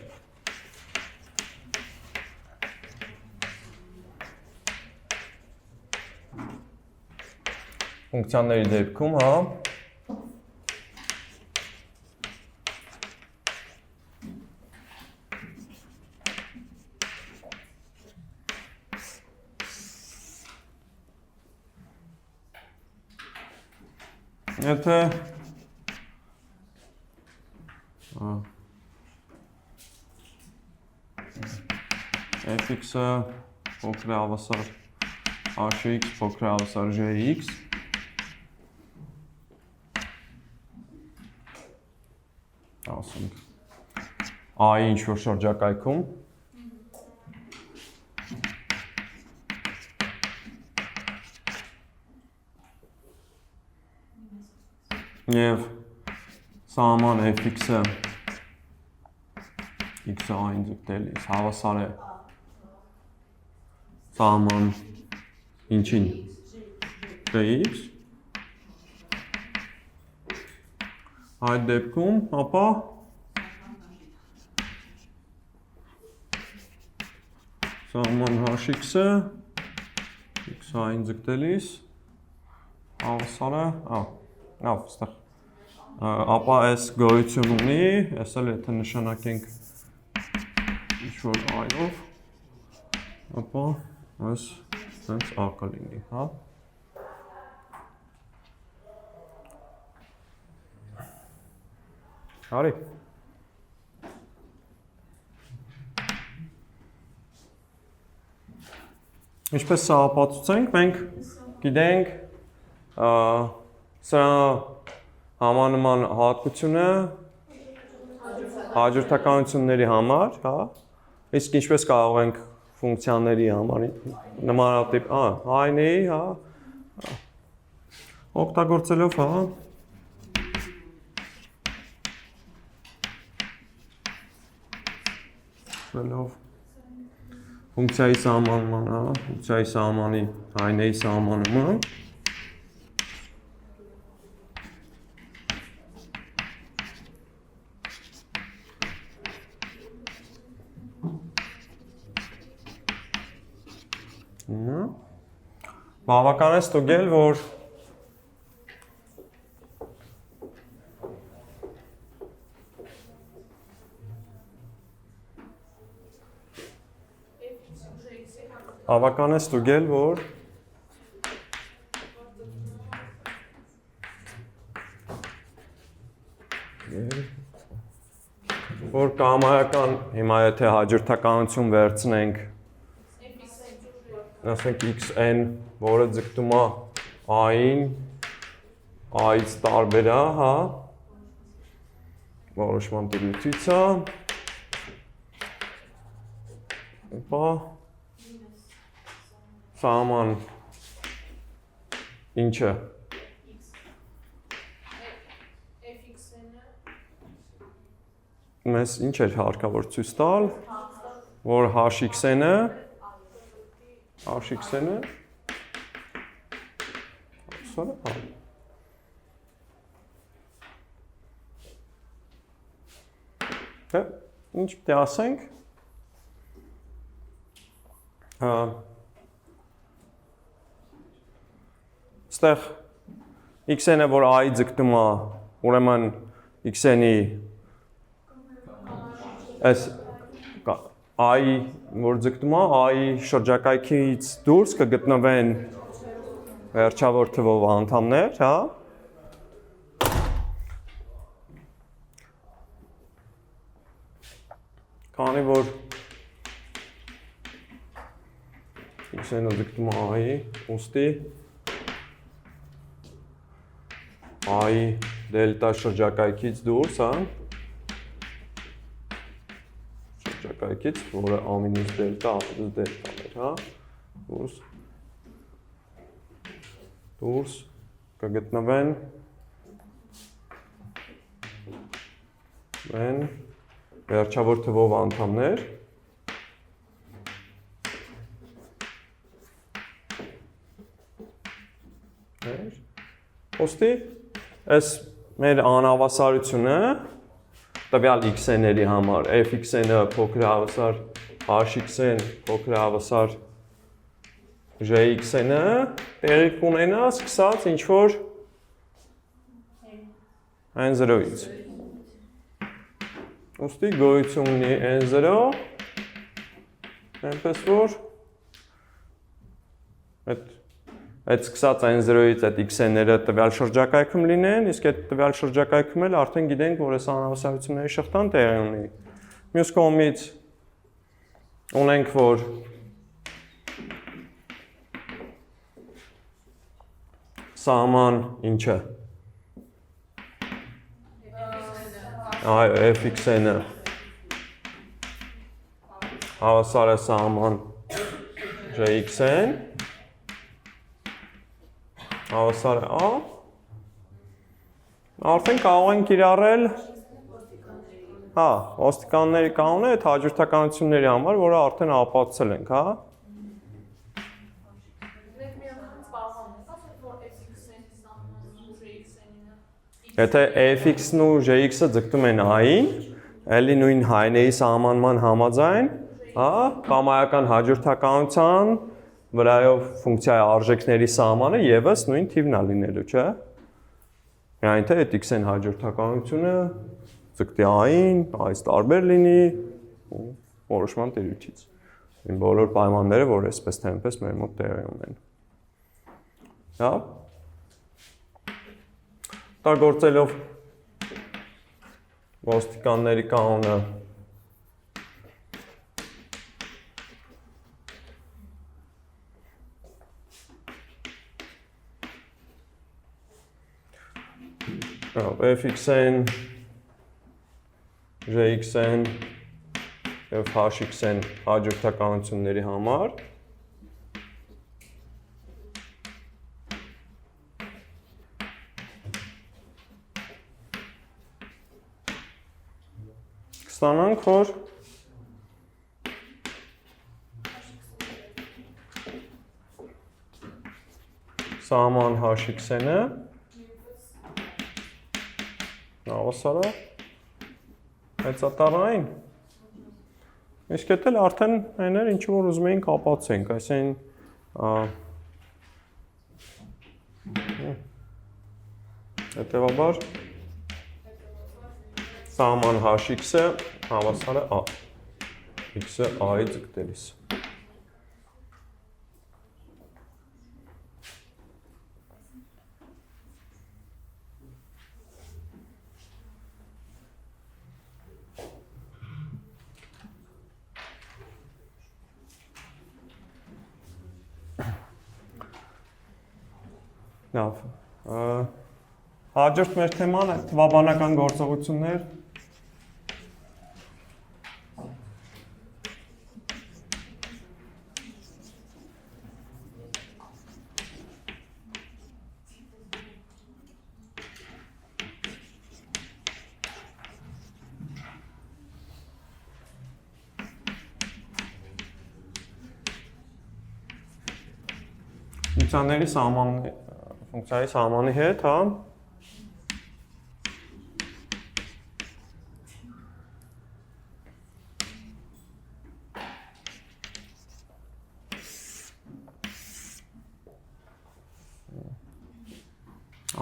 ֆունկցիաների դեպքում, հա։ Եթե fx-ը փոքր հավասար hx փոքր հավասար gx ասենք a-ի ինչ-որ շրջակայքում և սահման fx-ը x-ը a-ին ձգտելիս հավասար է սահման ինչին gx այդ դեպքում, ապա սահման hx-ը x-ային ձգտելիս հավասար է, լավ, ստեղ ապա այս գոյություն ունի, այս էլ եթե նշանակենք ինչ-որ այով, ապա այս սենց a կլինի, հա։ Արի։ Ինչպես սա ապացուցենք, մենք գիտենք Սրա համանման հատկությունը հաջորդականությունների համար, հա։ Իսկ ինչպես կարող ենք ֆունկցիաների համար նմանատիպ, այնի, հա, օգտագործելով, հա, ֆունկցիայի սահմանման, հա, ֆունկցիայի սահմանի այնեի սահմանումը բավական է ստուգել, որ որ կամայական, հիմա եթե հաջորդականություն վերցնենք ասենք xn, որը ձգտում է a-ին, a-ից տարբեր է, հա, որոշման տիրույթից է, ապա սահման ինչը մեզ ինչ էր հարկավոր ցույց տալ, որ hxn-ը hxn-ը սա է։ Ինչ պետք է ասենք։ Ստեղ xn-ը, որ a-ի ձգտում է, ուրեմն xn-ի այս a-ի, որ ձգտում է, a-ի շրջակայքից դուրս կգտնվեն վերջավոր թվով անդամներ, հա։ Քանի որ xn-ը ձգտում է a-ի, ուստի a-ի դելտա շրջակայքից դուրս, հա։ Շրջակայքից, որը a-մինուս դելտա, a-մինուս դելտաներ, հա, դուրս կգտնվեն վերջավոր թվով անդամներ, ոստի, այս մեր անհավասարությունը տվյալ xn-ների համար, fxn-ը փոքր հավասար hxn փոքր հավասար jxn-ը տեղի կունենա սկսած ինչ-որ n0-ից։ Ոստի գոյություն ունի n0, այնպես որ այդ սկսած n0-ից այդ xn-ները տվյալ շրջակայքում լինեն, իսկ այդ տվյալ շրջակայքում էլ արդեն գիտենք, որ այս անհավասարությունների շղթան տեղի ունի։ Մյուս կողմից ունենք, որ սահման ինչը։ Այո, fxn-ը հավասար է սահման jxn հավասար է a, արդեն կարող ենք կիրառել, հա, ոստիկանների կանոնը այդ հաջորդականությունների համար, որը արդեն ապացուցել ենք, հա։ Եթե fx-ն ու jx-ը ձգտում են a-ին, էլի նույն հայնեի սահմանման համաձայն, հա, կամայական հաջորդականության վրայով ֆունկցիայի արժեքների սահմանը եւս նույն թիվն է լինելու, չէ՞։ Միայն թե այդ x-ն հաջորդականությունը ձգտի a-ին, a-ից տարբեր լինի որոշման տիրույթից։ Այն բոլոր պայմանները, որ այսպես թե այնպես մեր մոտ տեղի ունեն։ Հա։ Օգտագործելով ոստիկանների կանոնը fx-ն, gx-ն եւ hx-ն հաջորդականությունների համար կստանանք, որ սահման hx-ը հավասար է մեծատարային։ Իսկ դա էլ արդեն այն էր, ինչ որ ուզում էինք ապացուցենք, այսինքն հետևաբար սահման hx-ը հավասար է a, x-ը a-ից գտելիս։ Լավ, հաջորդ մեր թեման է թվաբանական գործողություններ։ Ֆունկցիայի սահմանի հետ, հա։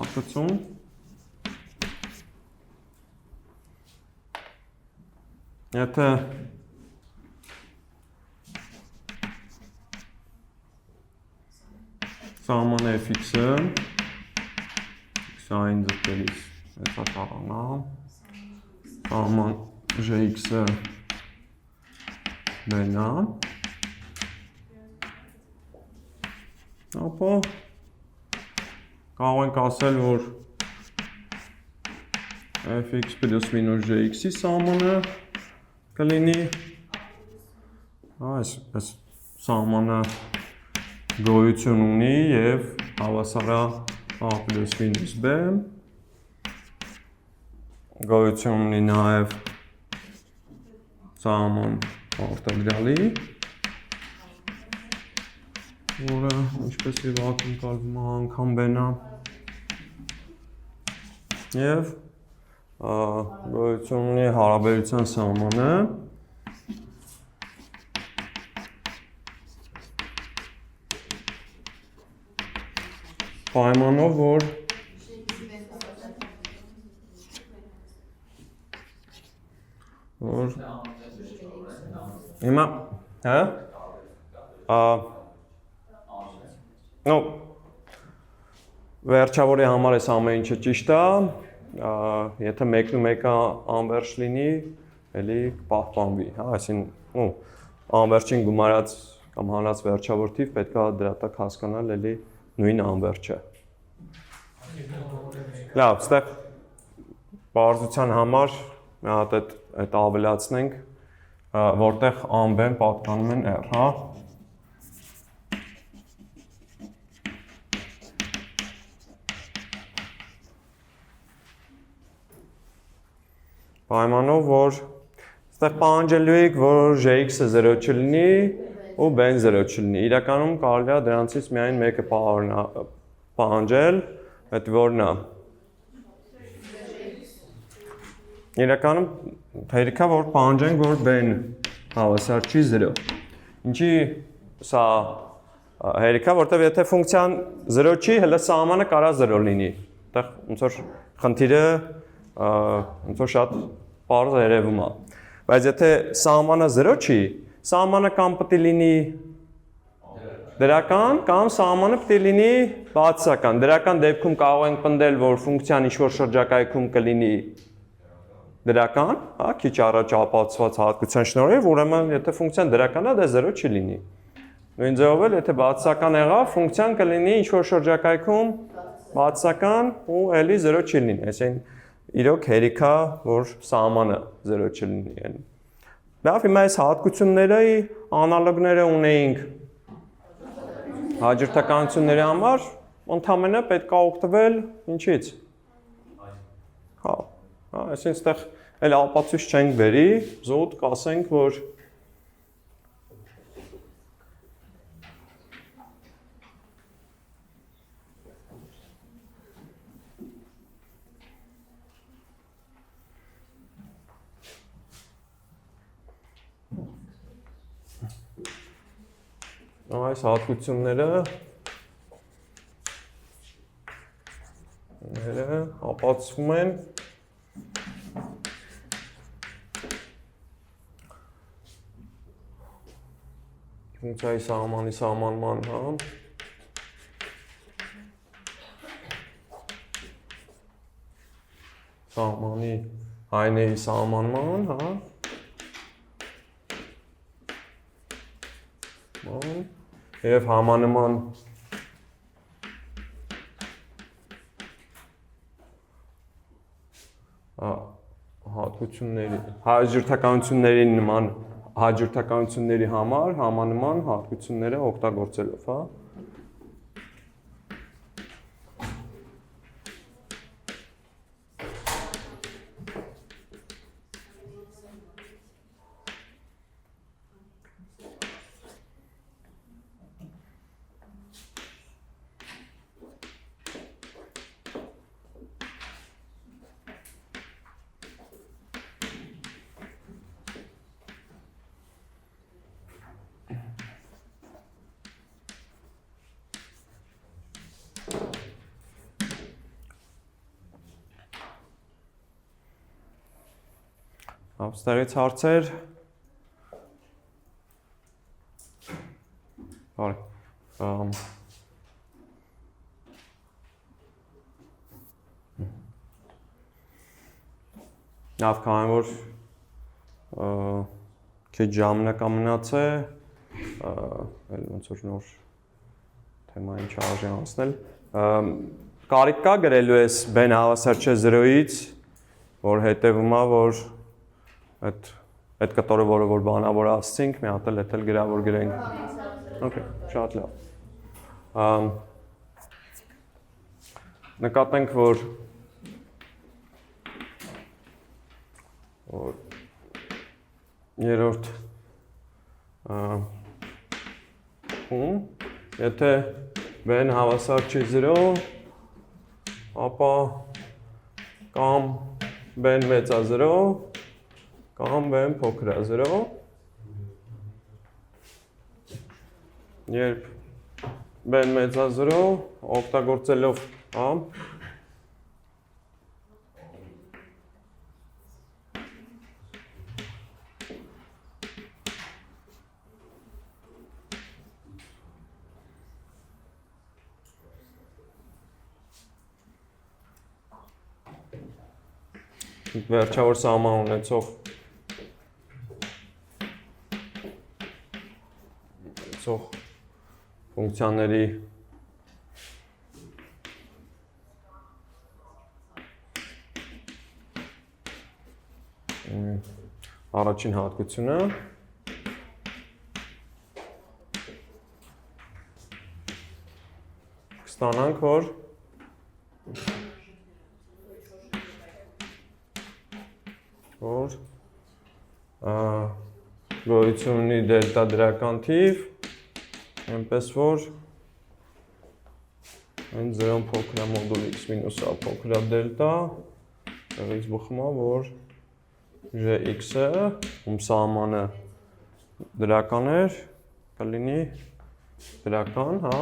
Արտություն։ Եթե սահման fx-ը x-ային ձգտելիս մեծատարանա, սահման gx-ը բենա, ապա կարող ենք ասել, որ fx պլյուս մինուս gx-ի սահմանը կլինի, այս սահմանը գոյություն ունի և հավասար է a պլյուս մինուս b, գոյություն ունի նաև սահման արտադրյալի, որը ինչպես և ակնկալվում է անգամ b-ն է, և գոյություն ունի հարաբերության սահմանը, պայմանով, որ հիմա, հա? Վերջավորի համար այս ամեն ինչը ճիշտ է, եթե մեկն ու մեկը անվերջ լինի, էլի կպահպանվի, հա, այսինքն անվերջին գումարած կամ հանած վերջավոր թիվ պետք է դրա տակ հասկանալ էլի նույն անվերջը։ Լավ, ստեղ պարզության համար մի հատ այդ ավելացնենք, որտեղ անվեն պատկանում են r, հա։ Պայմանով, որ ստեղ պահանջելու եք, որ gx-ը 0 չլինի ու b-ն 0 չլինի։ Իրականում կարելի է դրանցից միայն մեկը պահանջել, այդ որն է։ Իրականում հերիք է, որ պահանջենք, որ b-ն հավասար չի 0։ Ինչի սա հերիք է, որտեղ եթե ֆունկցիան 0 չի, հələ սահմանը կարա 0 լինի։ Այդտեղ ոնց որ խնդիրը ոնց որ շատ պարզ երևում է։ Բայց եթե սահմանը 0 չի, սահմանը կամ պետք է լինի դրական, կամ սահմանը պետք է լինի բացասական։ Դրական դեպքում կարող ենք պնդել, որ ֆունկցիան ինչ-որ շրջակայքում կլինի դրական, հա, քիչ առաջ ապացուցված հատկության շնորհիվ, ուրեմն եթե ֆունկցիան դրական է, դա 0 չի լինի։ Նույն ձևով էլ եթե բացասական եղավ, ֆունկցիան կլինի ինչ-որ շրջակայքում բացական ու էլի 0 չի լինի, այսին իրոք հերիքա, որ սահմանը 0 չի լինի։ Լավ, հիմա այս հատկությունները անալոգները ունեինք հաջորդականությունների համար, ընդհանրապես պետք է օգտվել ինչից։ Հա, այսինքն այստեղ էլ ապացույց չենք բերի, զուտ կասենք, որ այս հատկությունները ապացվում են ֆունկցիայի սահմանի սահմանման, հա, սահմանի հայների սահմանման, հա, եւ համանման հատկությունների, հաջորդականությունների նման հաջորդականությունների համար համանման հատկությունները օգտագործելով, հա։ Ստեղից հարցեր։ Լավ, քանի որ քիչ ժամանակ է մնացել, այլ ոնց որ նոր թեմային չարժի անցնել։ Կարիք կա գրելու ես բեն հավասար չէ 0-ից, որ հետևում է, որ այդ կտորը, որ բանավոր ասցինք, մի հատ էլ գրավոր գրենք։ Okay, շատ լավ։ Նկատենք, որ երրորդ եթե բեն հավասար չի 0, ապա կամ բեն մեծ է 0, կամ բեն փոքր է 0, երբ բեն մեծ է 0, օգտագործելով վերջավոր սահման ունեցող ֆունկցիաների առաջին հատկությունը կստանանք, որ գոյություն ունի դելտա դրական թիվ, այնպես որ այն 0-ն փոքր է մոդուլ x մինուս a փոքր է դելտա, x բխում է, որ gx-ը, ում սահմանը դրական էր, կլինի դրական, հա,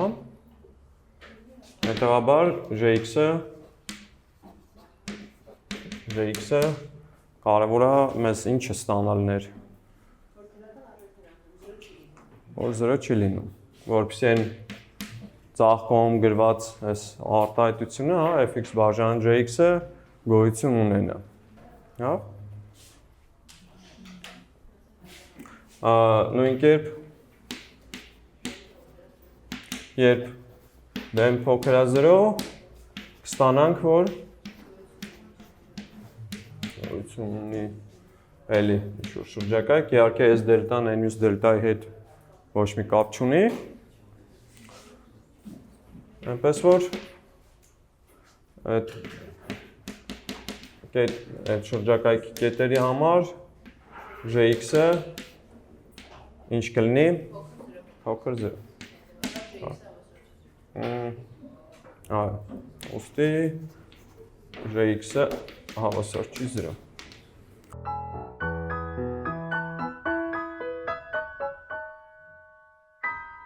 հետևաբար gx-ը կարևոր է մեզ ինչը ստանալներ, որ 0 չի լինում, որպեսզի այն ծաղկում գրված այս արտահայտությունը, հա, fx բաժան gx-ը գոյություն ունենա, հա։ Նույն կերպ, երբ բեն փոքր է 0, կստանանք, որ գոյություն ունի էլի ինչ-որ շրջակայք, իհարկե S դելտան N մյուս դելտայի հետ ոչ մի կապ չունի։ Այնպես որ այդ շրջակայքի կետերի համար Gx-ը ինչ կլինի։ Փոքր 0։ Ուստի Gx-ը հավասար չի 0։